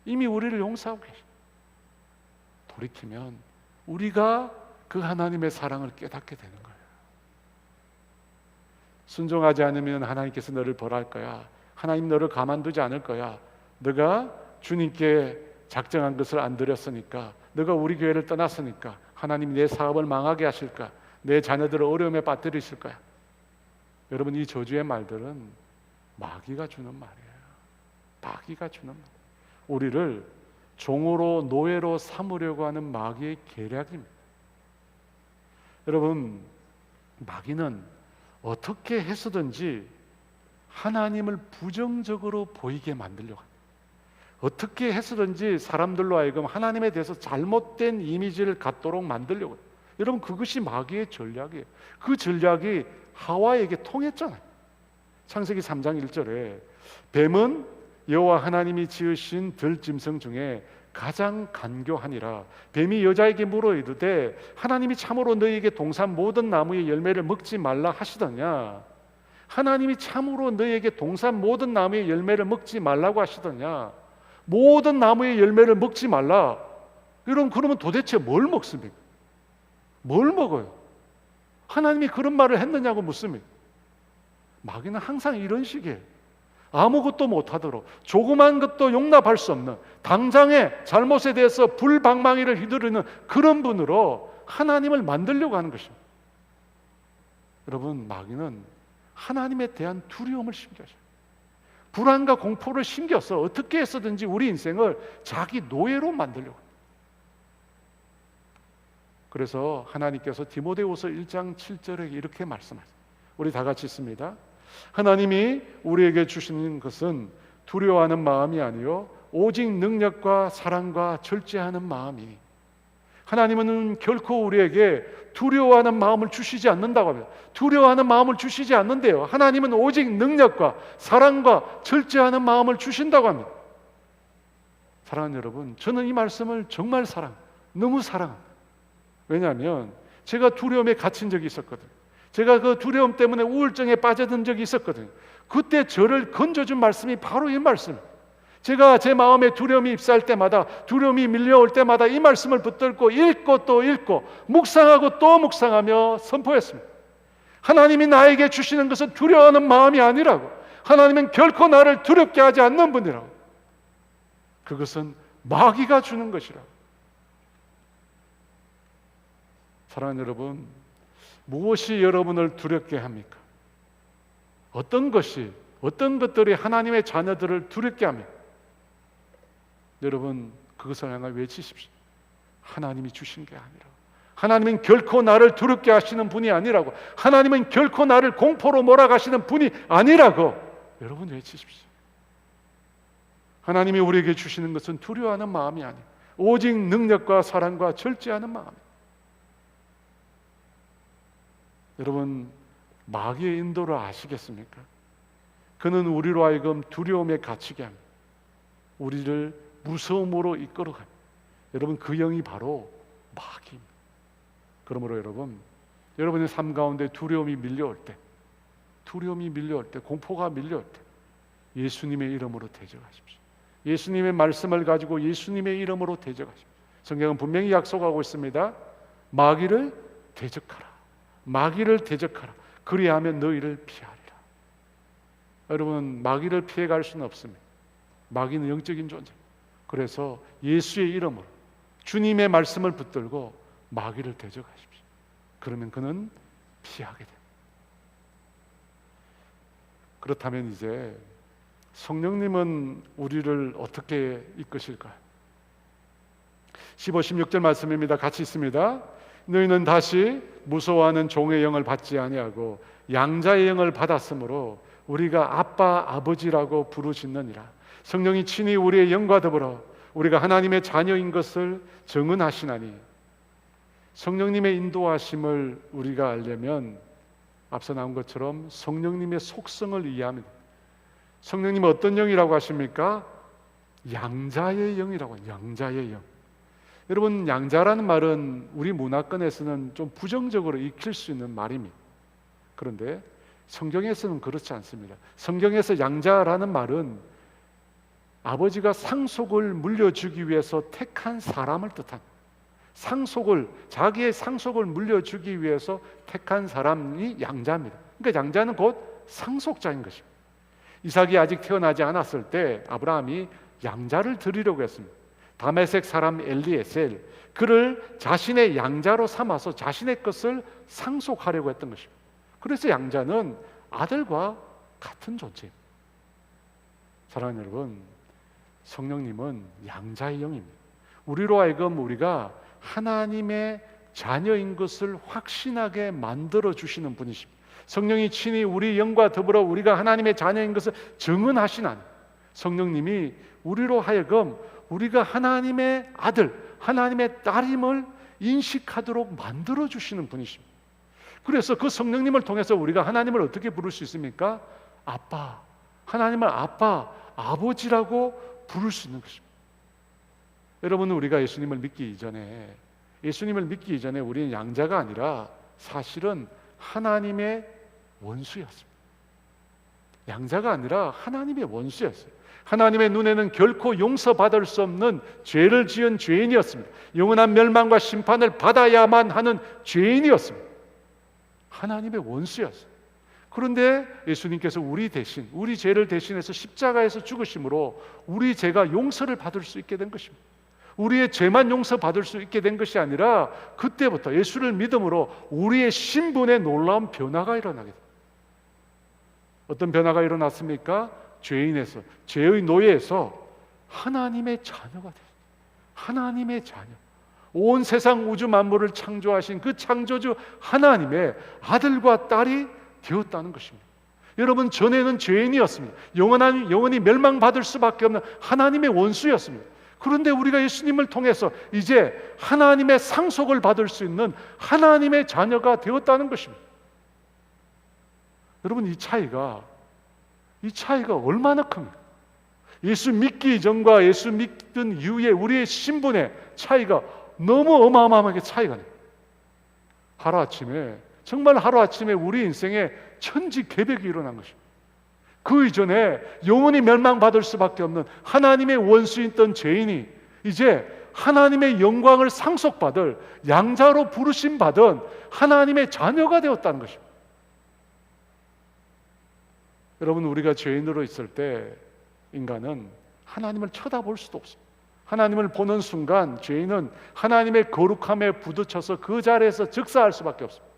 이미 우리를 용서하고 계십니다. 돌이키면 우리가 그 하나님의 사랑을 깨닫게 되는 거예요. 순종하지 않으면 하나님께서 너를 벌할 거야. 하나님 너를 가만두지 않을 거야. 너가 주님께 작정한 것을 안 드렸으니까, 너가 우리 교회를 떠났으니까 하나님이 내 사업을 망하게 하실까? 내 자녀들을 어려움에 빠뜨리실 거야. 여러분 이 저주의 말들은 마귀가 주는 말이에요. 마귀가 주는 말. 우리를 종으로 노예로 삼으려고 하는 마귀의 계략입니다. 여러분 마귀는 어떻게 해서든지 하나님을 부정적으로 보이게 만들려고 합니다. 어떻게 해서든지 사람들로 하여금 하나님에 대해서 잘못된 이미지를 갖도록 만들려고 해요. 여러분 그것이 마귀의 전략이에요. 그 전략이 하와에게 통했잖아요. 창세기 3장 1절에 뱀은 여호와 하나님이 지으신 들짐승 중에 가장 간교하니라. 뱀이 여자에게 물어 이르되 하나님이 참으로 너희에게 동산 모든 나무의 열매를 먹지 말라 하시더냐? 하나님이 참으로 너희에게 동산 모든 나무의 열매를 먹지 말라고 하시더냐? 모든 나무의 열매를 먹지 말라. 여러분 그러면 도대체 뭘 먹습니까? 뭘 먹어요? 하나님이 그런 말을 했느냐고 묻습니다. 마귀는 항상 이런 식이에요. 아무것도 못하도록 조그만 것도 용납할 수 없는 당장의 잘못에 대해서 불방망이를 휘두르는 그런 분으로 하나님을 만들려고 하는 것입니다. 여러분 마귀는 하나님에 대한 두려움을 심겨줘요. 불안과 공포를 심겨서 어떻게 해서든지 우리 인생을 자기 노예로 만들려고 합니다. 그래서 하나님께서 디모데후서 1장 7절에 이렇게 말씀하세요. 우리 다 같이 읽습니다. 하나님이 우리에게 주시는 것은 두려워하는 마음이 아니요 오직 능력과 사랑과 절제하는 마음이. 하나님은 결코 우리에게 두려워하는 마음을 주시지 않는다고 합니다. 두려워하는 마음을 주시지 않는데요. 하나님은 오직 능력과 사랑과 절제하는 마음을 주신다고 합니다. 사랑하는 여러분, 저는 이 말씀을 정말 너무 사랑합니다. 왜냐하면 제가 두려움에 갇힌 적이 있었거든요. 제가 그 두려움 때문에 우울증에 빠져든 적이 있었거든요. 그때 저를 건져준 말씀이 바로 이 말씀입니다. 제가 제 마음에 두려움이 입사할 때마다, 두려움이 밀려올 때마다 이 말씀을 붙들고 읽고 또 읽고 묵상하고 또 묵상하며 선포했습니다. 하나님이 나에게 주시는 것은 두려워하는 마음이 아니라고. 하나님은 결코 나를 두렵게 하지 않는 분이라고. 그것은 마귀가 주는 것이라고. 사랑하는 여러분, 무엇이 여러분을 두렵게 합니까? 어떤 것들이 하나님의 자녀들을 두렵게 합니까? 여러분 그것을 하나 외치십시오. 하나님이 주신 게 아니라, 하나님은 결코 나를 두렵게 하시는 분이 아니라고, 하나님은 결코 나를 공포로 몰아가시는 분이 아니라고 여러분 외치십시오. 하나님이 우리에게 주시는 것은 두려워하는 마음이 아니에요. 오직 능력과 사랑과 절제하는 마음이에요. 여러분 마귀의 인도를 아시겠습니까? 그는 우리로 하여금 두려움에 갇히게 합니다. 우리를 무서움으로 이끌어갑니다. 여러분, 그 영이 바로 마귀입니다. 그러므로 여러분의 삶 가운데 두려움이 밀려올 때, 공포가 밀려올 때 예수님의 이름으로 대적하십시오. 예수님의 말씀을 가지고 예수님의 이름으로 대적하십시오. 성경은 분명히 약속하고 있습니다. 마귀를 대적하라. 그리하면 너희를 피하리라. 여러분, 마귀를 피해갈 수는 없습니다. 마귀는 영적인 존재입니다. 그래서 예수의 이름으로 주님의 말씀을 붙들고 마귀를 대적하십시오. 그러면 그는 피하게 됩니다. 그렇다면 이제 성령님은 우리를 어떻게 이끄실까요? 15, 16절 말씀입니다. 같이 있습니다. 너희는 다시 무서워하는 종의 영을 받지 아니하고 양자의 영을 받았으므로 우리가 아빠 아버지라고 부르짖느니라. 성령이 친히 우리의 영과 더불어 우리가 하나님의 자녀인 것을 증언하시나니. 성령님의 인도하심을 우리가 알려면 앞서 나온 것처럼 성령님의 속성을 이해합니다. 성령님은 어떤 영이라고 하십니까? 양자의 영이라고 해요. 양자의 영. 여러분, 양자라는 말은 우리 문화권에서는 좀 부정적으로 익힐 수 있는 말입니다. 그런데 성경에서는 그렇지 않습니다. 성경에서 양자라는 말은 아버지가 상속을 물려주기 위해서 택한 사람을 뜻합니다. 자기의 상속을 물려주기 위해서 택한 사람이 양자입니다. 그러니까 양자는 곧 상속자인 것입니다. 이삭이 아직 태어나지 않았을 때 아브라함이 양자를 드리려고 했습니다. 다메섹 사람 엘리에셀, 그를 자신의 양자로 삼아서 자신의 것을 상속하려고 했던 것입니다. 그래서 양자는 아들과 같은 존재입니다. 사랑하는 여러분, 성령님은 양자의 영입니다. 우리로 하여금 우리가 하나님의 자녀인 것을 확신하게 만들어 주시는 분이십니다. 성령이 친히 우리 영과 더불어 우리가 하나님의 자녀인 것을 증언하시나니, 성령님이 우리로 하여금 우리가 하나님의 아들, 하나님의 딸임을 인식하도록 만들어 주시는 분이십니다. 그래서 그 성령님을 통해서 우리가 하나님을 어떻게 부를 수 있습니까? 아빠, 하나님을 아빠, 아버지라고 부를 수 있는 것입니다. 여러분은 우리가 예수님을 믿기 이전에 우리는 양자가 아니라 사실은 하나님의 원수였습니다. 양자가 아니라 하나님의 원수였어요. 하나님의 눈에는 결코 용서받을 수 없는 죄를 지은 죄인이었습니다. 영원한 멸망과 심판을 받아야만 하는 죄인이었습니다. 하나님의 원수였어요. 그런데 예수님께서 우리 대신, 우리 죄를 대신해서 십자가에서 죽으심으로 우리 죄가 용서를 받을 수 있게 된 것입니다. 우리의 죄만 용서받을 수 있게 된 것이 아니라 그때부터 예수를 믿음으로 우리의 신분에 놀라운 변화가 일어나게 됩니다. 어떤 변화가 일어났습니까? 죄인에서, 죄의 노예에서 하나님의 자녀가 됐습니다. 하나님의 자녀, 온 세상 우주 만물을 창조하신 그 창조주 하나님의 아들과 딸이 되었다는 것입니다. 여러분, 전에는 죄인이었습니다. 영원히 멸망받을 수밖에 없는 하나님의 원수였습니다. 그런데 우리가 예수님을 통해서 이제 하나님의 상속을 받을 수 있는 하나님의 자녀가 되었다는 것입니다. 여러분, 이 차이가 얼마나 큽니까? 예수 믿기 이전과 예수 믿던 이후에 우리의 신분의 차이가 너무 어마어마하게 차이가 나요. 정말 하루아침에 우리 인생에 천지개벽이 일어난 것입니다. 그 이전에 영원히 멸망받을 수밖에 없는 하나님의 원수였던 죄인이 이제 하나님의 영광을 상속받을 양자로 부르심받은 하나님의 자녀가 되었다는 것입니다. 여러분, 우리가 죄인으로 있을 때 인간은 하나님을 쳐다볼 수도 없습니다. 하나님을 보는 순간 죄인은 하나님의 거룩함에 부딪혀서 그 자리에서 즉사할 수밖에 없습니다.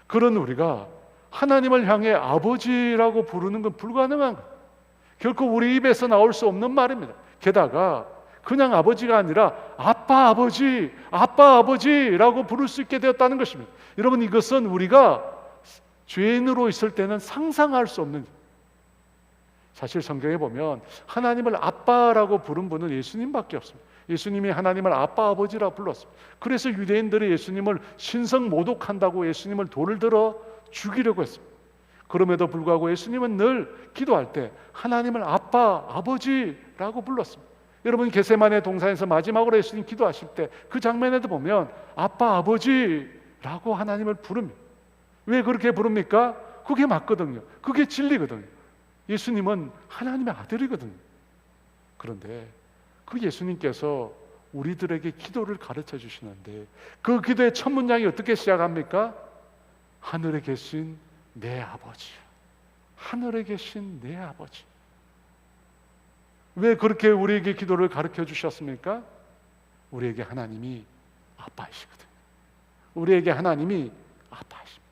그런 우리가 하나님을 향해 아버지라고 부르는 건 불가능한 거예요. 결코 우리 입에서 나올 수 없는 말입니다. 게다가 그냥 아버지가 아니라 아빠 아버지라고 부를 수 있게 되었다는 것입니다. 여러분, 이것은 우리가 죄인으로 있을 때는 상상할 수 없는, 사실 성경에 보면 하나님을 아빠라고 부른 분은 예수님밖에 없습니다. 예수님이 하나님을 아빠 아버지라 불렀습니다. 그래서 유대인들이 예수님을 신성 모독한다고 예수님을 돌을 들어 죽이려고 했습니다. 그럼에도 불구하고 예수님은 늘 기도할 때 하나님을 아빠, 아버지라고 불렀습니다. 여러분 겟세마네 동산에서 마지막으로 예수님 기도하실 때 그 장면에도 보면 아빠, 아버지라고 하나님을 부릅니다. 왜 그렇게 부릅니까? 그게 맞거든요. 그게 진리거든요. 예수님은 하나님의 아들이거든요. 그런데 그 예수님께서 우리들에게 기도를 가르쳐 주시는데 그 기도의 첫 문장이 어떻게 시작합니까? 하늘에 계신 내 아버지, 하늘에 계신 내 아버지. 왜 그렇게 우리에게 기도를 가르쳐 주셨습니까? 우리에게 하나님이 아빠이시거든요. 우리에게 하나님이 아빠이십니다.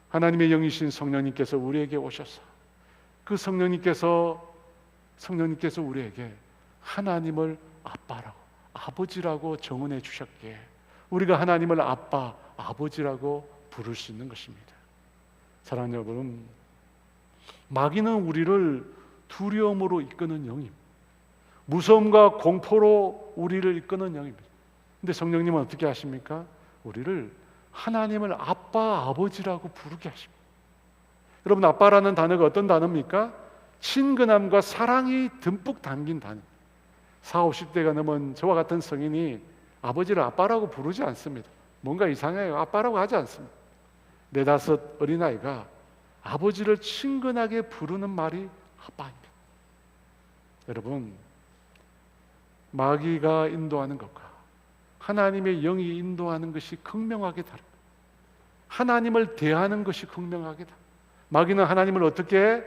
하나님의 영이신 성령님께서 우리에게 오셔서 그 성령님께서 우리에게 하나님을 아빠라고, 아버지라고 정언해 주셨기에 우리가 하나님을 아빠, 아버지라고 부를 수 있는 것입니다. 사랑하는 여러분, 마귀는 우리를 두려움으로 이끄는 영입니다. 무서움과 공포로 우리를 이끄는 영입니다. 근데 성령님은 어떻게 하십니까? 우리를 하나님을 아빠, 아버지라고 부르게 하십니다. 여러분, 아빠라는 단어가 어떤 단어입니까? 친근함과 사랑이 듬뿍 담긴 단어. 40, 50대가 넘은 저와 같은 성인이 아버지를 아빠라고 부르지 않습니다. 뭔가 이상해요. 아빠라고 하지 않습니다. 4, 5 어린아이가 아버지를 친근하게 부르는 말이 아빠입니다. 여러분, 마귀가 인도하는 것과 하나님의 영이 인도하는 것이 극명하게 다릅니다. 하나님을 대하는 것이 극명하게 다릅니다. 마귀는 하나님을 어떻게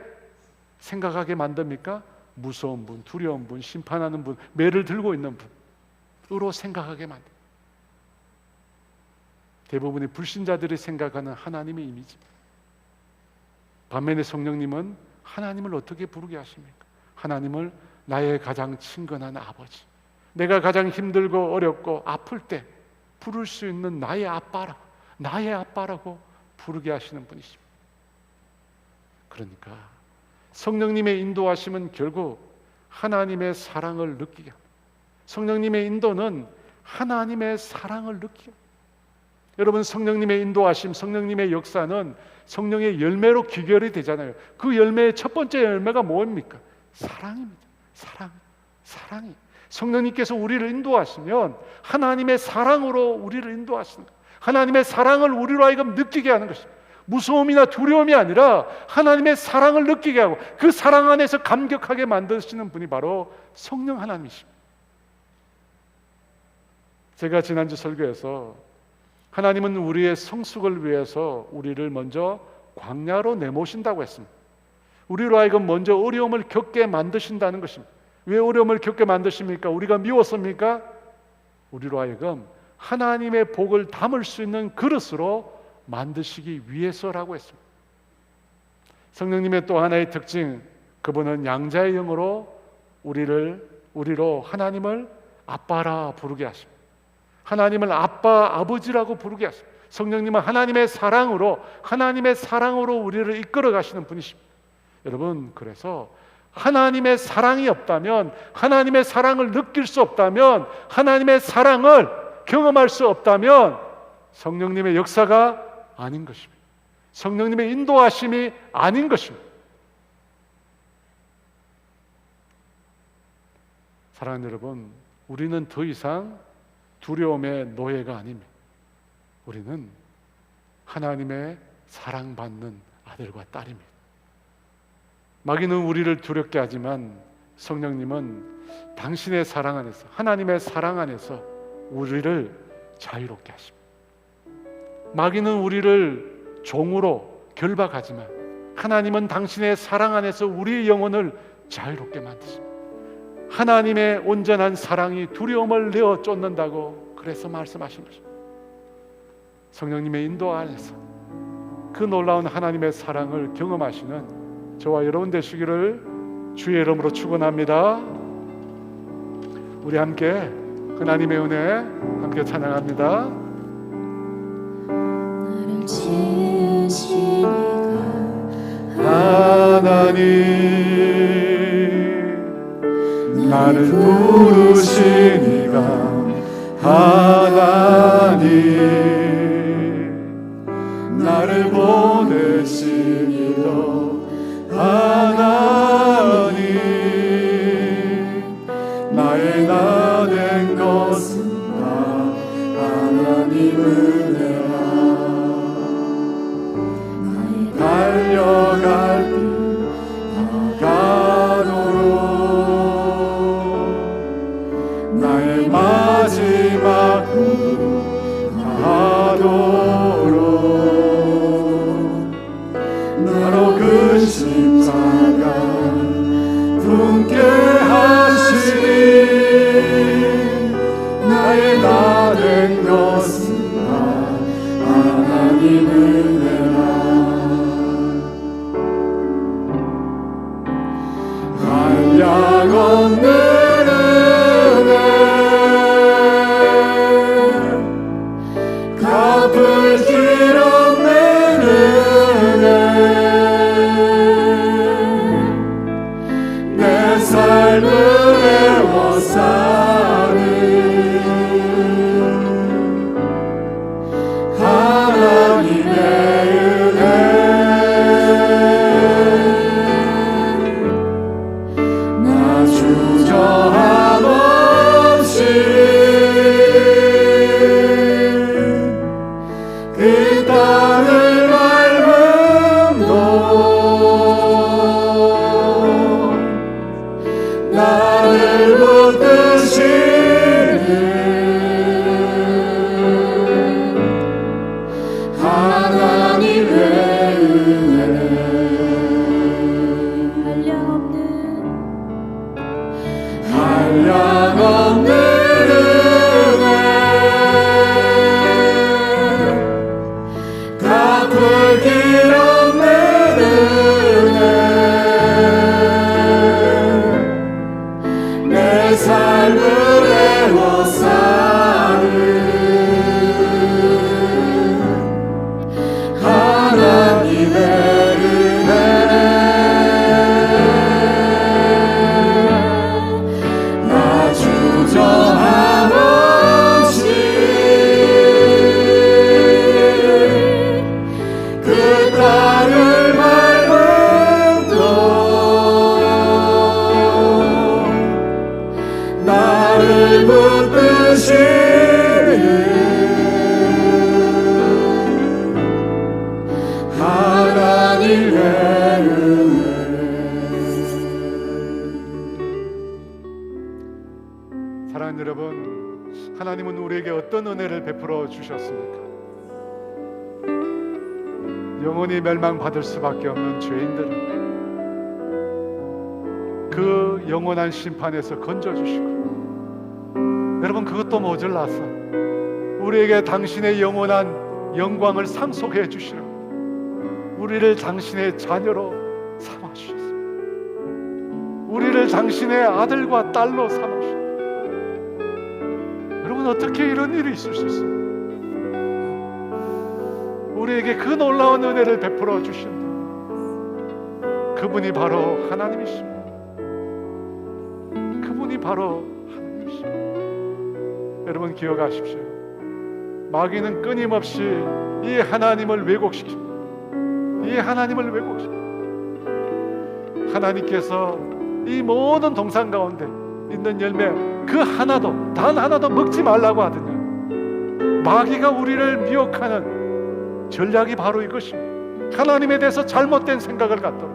생각하게 만듭니까? 무서운 분, 두려운 분, 심판하는 분, 매를 들고 있는 분으로 생각하게 만듭니다. 대부분의 불신자들이 생각하는 하나님의 이미지입니다. 반면에 성령님은 하나님을 어떻게 부르게 하십니까? 하나님을 나의 가장 친근한 아버지, 내가 가장 힘들고 어렵고 아플 때 부를 수 있는 나의 아빠라고 부르게 하시는 분이십니다. 그러니까 성령님의 인도하심은 결국 하나님의 사랑을 느끼게 합니다. 성령님의 인도는 하나님의 사랑을 느끼게 합니다. 여러분, 성령님의 인도하심, 성령님의 역사는 성령의 열매로 귀결이 되잖아요. 그 열매의 첫 번째 열매가 뭡니까? 사랑입니다. 사랑이. 성령님께서 우리를 인도하시면 하나님의 사랑으로 우리를 인도하시는 거예요. 하나님의 사랑을 우리로 하여금 느끼게 하는 것입니다. 무서움이나 두려움이 아니라 하나님의 사랑을 느끼게 하고 그 사랑 안에서 감격하게 만드시는 분이 바로 성령 하나님이십니다. 제가 지난주 설교에서 하나님은 우리의 성숙을 위해서 우리를 먼저 광야로 내모신다고 했습니다. 우리로 하여금 먼저 어려움을 겪게 만드신다는 것입니다. 왜 어려움을 겪게 만드십니까? 우리가 미웠습니까? 우리로 하여금 하나님의 복을 담을 수 있는 그릇으로 만드시기 위해서라고 했습니다. 성령님의 또 하나의 특징, 그분은 양자의 영으로 우리로 하나님을 아빠라 부르게 하십니다. 하나님을 아빠, 아버지라고 부르게 하십니다. 성령님은 하나님의 사랑으로 우리를 이끌어 가시는 분이십니다. 여러분, 그래서 하나님의 사랑이 없다면, 하나님의 사랑을 느낄 수 없다면, 하나님의 사랑을 경험할 수 없다면 성령님의 역사가 아닌 것입니다. 성령님의 인도하심이 아닌 것입니다. 사랑하는 여러분, 우리는 더 이상 두려움의 노예가 아닙니다. 우리는 하나님의 사랑받는 아들과 딸입니다. 마귀는 우리를 두렵게 하지만 성령님은 당신의 사랑 안에서, 하나님의 사랑 안에서 우리를 자유롭게 하십니다. 마귀는 우리를 종으로 결박하지만 하나님은 당신의 사랑 안에서 우리의 영혼을 자유롭게 만드십니다. 하나님의 온전한 사랑이 두려움을 내어 쫓는다고 그래서 말씀하신 것입니다. 성령님의 인도 안에서 그 놀라운 하나님의 사랑을 경험하시는 저와 여러분 되시기를 주의 이름으로 축원합니다. 우리 함께 하나님의 은혜 함께 찬양합니다. 나를 지으신 이가 하나님, 나를 부르신 이가 하나님, 나를 보내시기도 하나님 나의 나 된 것은 다 하나님 은혜라 달려갈 길 가도록 나의 마지막 꿈 다하도록 나로 그 십자가 품게 하시니 나의 나 된 것은 다 하나님 은혜라 한량 없는 은혜 갚을 길 없는 은혜 내 삶을 애워싸는 하나님의 은혜 나 주저함 없이 그 땅을 밟음도 나를 붙드시는 하나님의 은혜 한량 없는 은혜 갚을 길 없는 은혜 내 삶을 애워싸는 하나님의 은혜 나 주저함 없이 그 땅을 밟음도 나를 붙드시는 하나님의 은혜 사랑하는 여러분 하나님은 우리에게 어떤 은혜를 베풀어 주셨습니까? 영원히 멸망받을 수밖에 없는 죄인들은 그 영원한 심판에서 건져주시고 여러분 그것도 모자라서 우리에게 당신의 영원한 영광을 상속해 주시라고 우리를 당신의 자녀로 삼아 주셨습니다. 우리를 당신의 아들과 딸로 삼아 주셨습니다. 여러분 어떻게 이런 일이 있을 수 있습니까? 우리에게 그 놀라운 은혜를 베풀어 주신 그분이 바로 하나님이십니다. 그분이 바로 하나님이십니다. 여러분 기억하십시오. 마귀는 끊임없이 이 하나님을 왜곡시킵니다. 이 하나님을 왜곡시킵니다. 하나님께서 이 모든 동산 가운데 있는 열매 그 하나도 단 하나도 먹지 말라고 하더니 마귀가 우리를 미혹하는 전략이 바로 이것입니다. 하나님에 대해서 잘못된 생각을 갖도록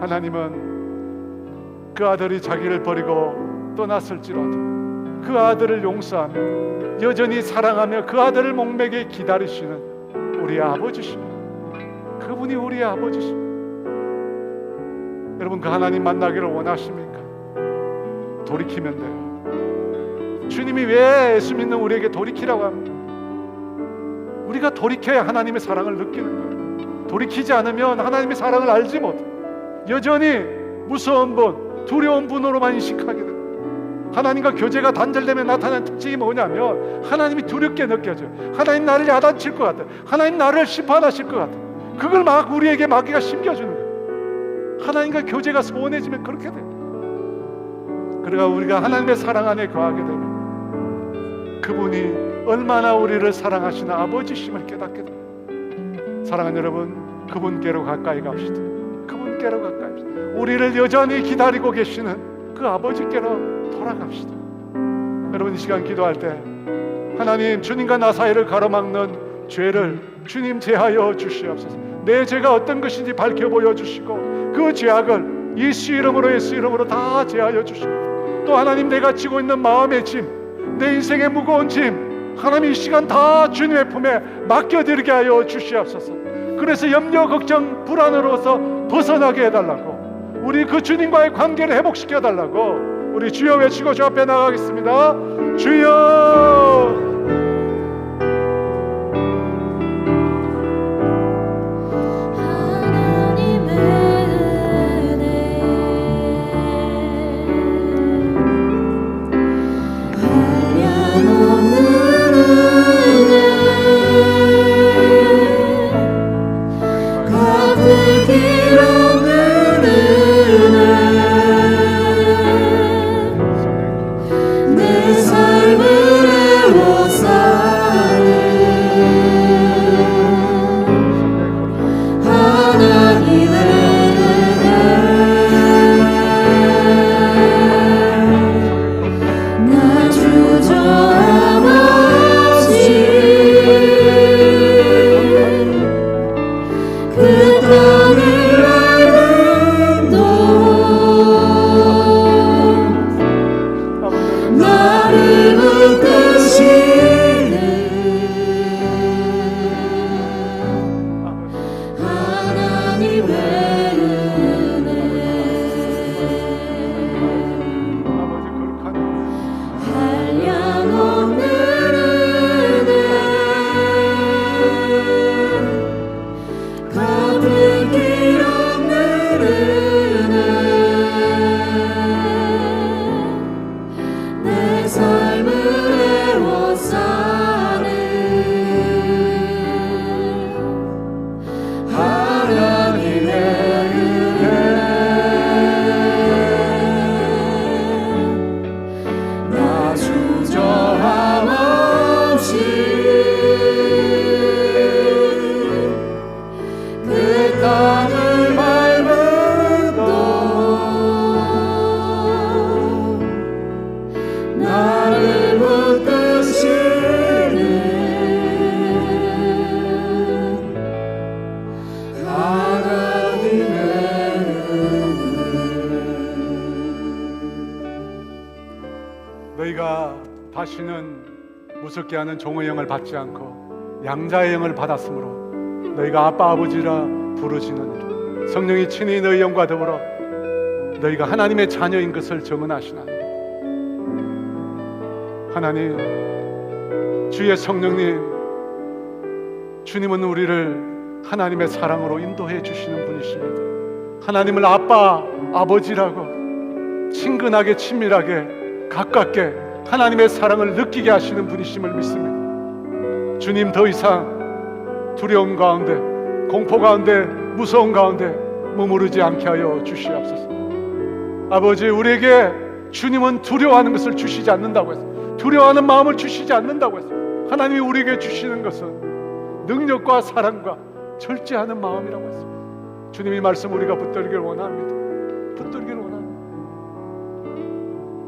하나님은 그 아들이 자기를 버리고 떠났을지라도 그 아들을 용서하며 여전히 사랑하며 그 아들을 목매게 기다리시는 우리의 아버지십니다. 그분이 우리의 아버지십니다. 여러분 그 하나님 만나기를 원하십니까? 돌이키면 돼요. 주님이 왜 예수 믿는 우리에게 돌이키라고 합니까? 우리가 돌이켜야 하나님의 사랑을 느끼는 거예요. 돌이키지 않으면 하나님의 사랑을 알지 못해. 여전히 무서운 분, 두려운 분으로만 인식하게 돼요. 하나님과 교제가 단절되면 나타나는 특징이 뭐냐면 하나님이 두렵게 느껴져요. 하나님 나를 야단칠 것 같아요. 하나님 나를 심판하실 것 같아요. 그걸 막 우리에게 마귀가 심겨주는 거예요. 하나님과 교제가 소원해지면 그렇게 돼요. 그러니까 우리가 하나님의 사랑 안에 거하게 되면 그분이 얼마나 우리를 사랑하시는 아버지심을 깨닫게 됩니다. 사랑하는 여러분, 그분께로 가까이 갑시다. 그분께로 가까이 갑시다. 우리를 여전히 기다리고 계시는 그 아버지께로 돌아갑시다. 여러분, 이 시간 기도할 때 하나님, 주님과 나 사이를 가로막는 죄를 주님 제하여 주시옵소서. 내 죄가 어떤 것인지 밝혀 보여주시고 그 죄악을 예수 이름으로 다 제하여 주시고, 또 하나님, 내가 지고 있는 마음의 짐, 내 인생의 무거운 짐, 하나님 이 시간 다 주님의 품에 맡겨드리게 하여 주시옵소서. 그래서 염려, 걱정, 불안으로서 벗어나게 해달라고, 우리 그 주님과의 관계를 회복시켜 달라고 우리 주여 외치고 주 앞에 나가겠습니다. 주여. 너희가 다시는 무섭게 하는 종의 영을 받지 않고 양자의 영을 받았으므로 너희가 아빠 아버지라 부르시느니라. 성령이 친히 너희 영과 더불어 너희가 하나님의 자녀인 것을 증언하시나. 하나님, 주의 성령님, 주님은 우리를 하나님의 사랑으로 인도해 주시는 분이십니다. 하나님을 아빠, 아버지라고 친근하게, 친밀하게, 가깝게 하나님의 사랑을 느끼게 하시는 분이심을 믿습니다. 주님, 더 이상 두려움 가운데, 공포 가운데, 무서움 가운데 머무르지 않게 하여 주시옵소서. 아버지, 우리에게 주님은 두려워하는 것을 주시지 않는다고 했어요. 두려워하는 마음을 주시지 않는다고 했어요. 하나님이 우리에게 주시는 것은 능력과 사랑과 절제하는 마음이라고 했습니다. 주님의 말씀 우리가 붙들기를 원합니다. 붙들기를 원합니다.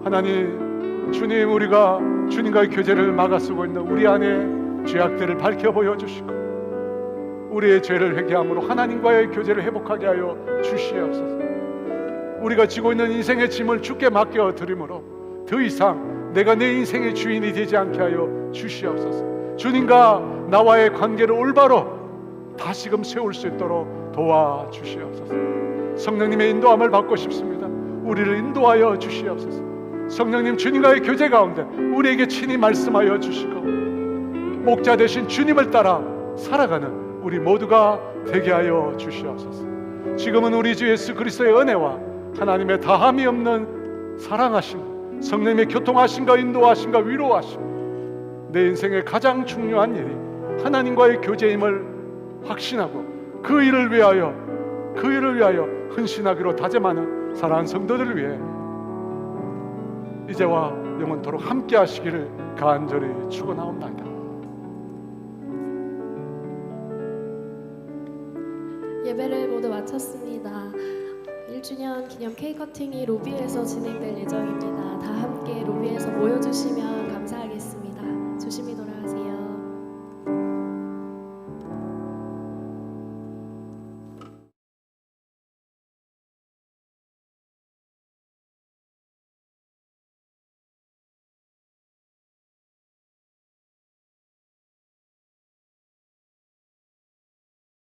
하나님, 주님, 우리가 주님과의 교제를 막아쓰고 있는 우리 안에 죄악들을 밝혀 보여주시고 우리의 죄를 회개함으로 하나님과의 교제를 회복하게 하여 주시옵소서. 우리가 지고 있는 인생의 짐을 주께 맡겨 드림으로 더 이상 내가 내 인생의 주인이 되지 않게 하여 주시옵소서. 주님과 나와의 관계를 올바로 다시금 세울 수 있도록 도와주시옵소서. 성령님의 인도함을 받고 싶습니다. 우리를 인도하여 주시옵소서. 성령님, 주님과의 교제 가운데 우리에게 친히 말씀하여 주시고 목자 되신 주님을 따라 살아가는 우리 모두가 되게 하여 주시옵소서. 지금은 우리 주 예수 그리스도의 은혜와 하나님의 다함이 없는 사랑하심, 성령님의 교통하심과 인도하심과 위로하심, 내 인생의 가장 중요한 일이 하나님과의 교제임을 확신하고 그 일을 위하여 헌신하기로 다짐하는 사랑하는 성도들을 위해 이제와 영원토록 함께 하시기를 간절히 축원하옵나이다. 예배를 모두 마쳤습니다. 1주년 기념 케이크 커팅이 로비에서 진행될 예정입니다.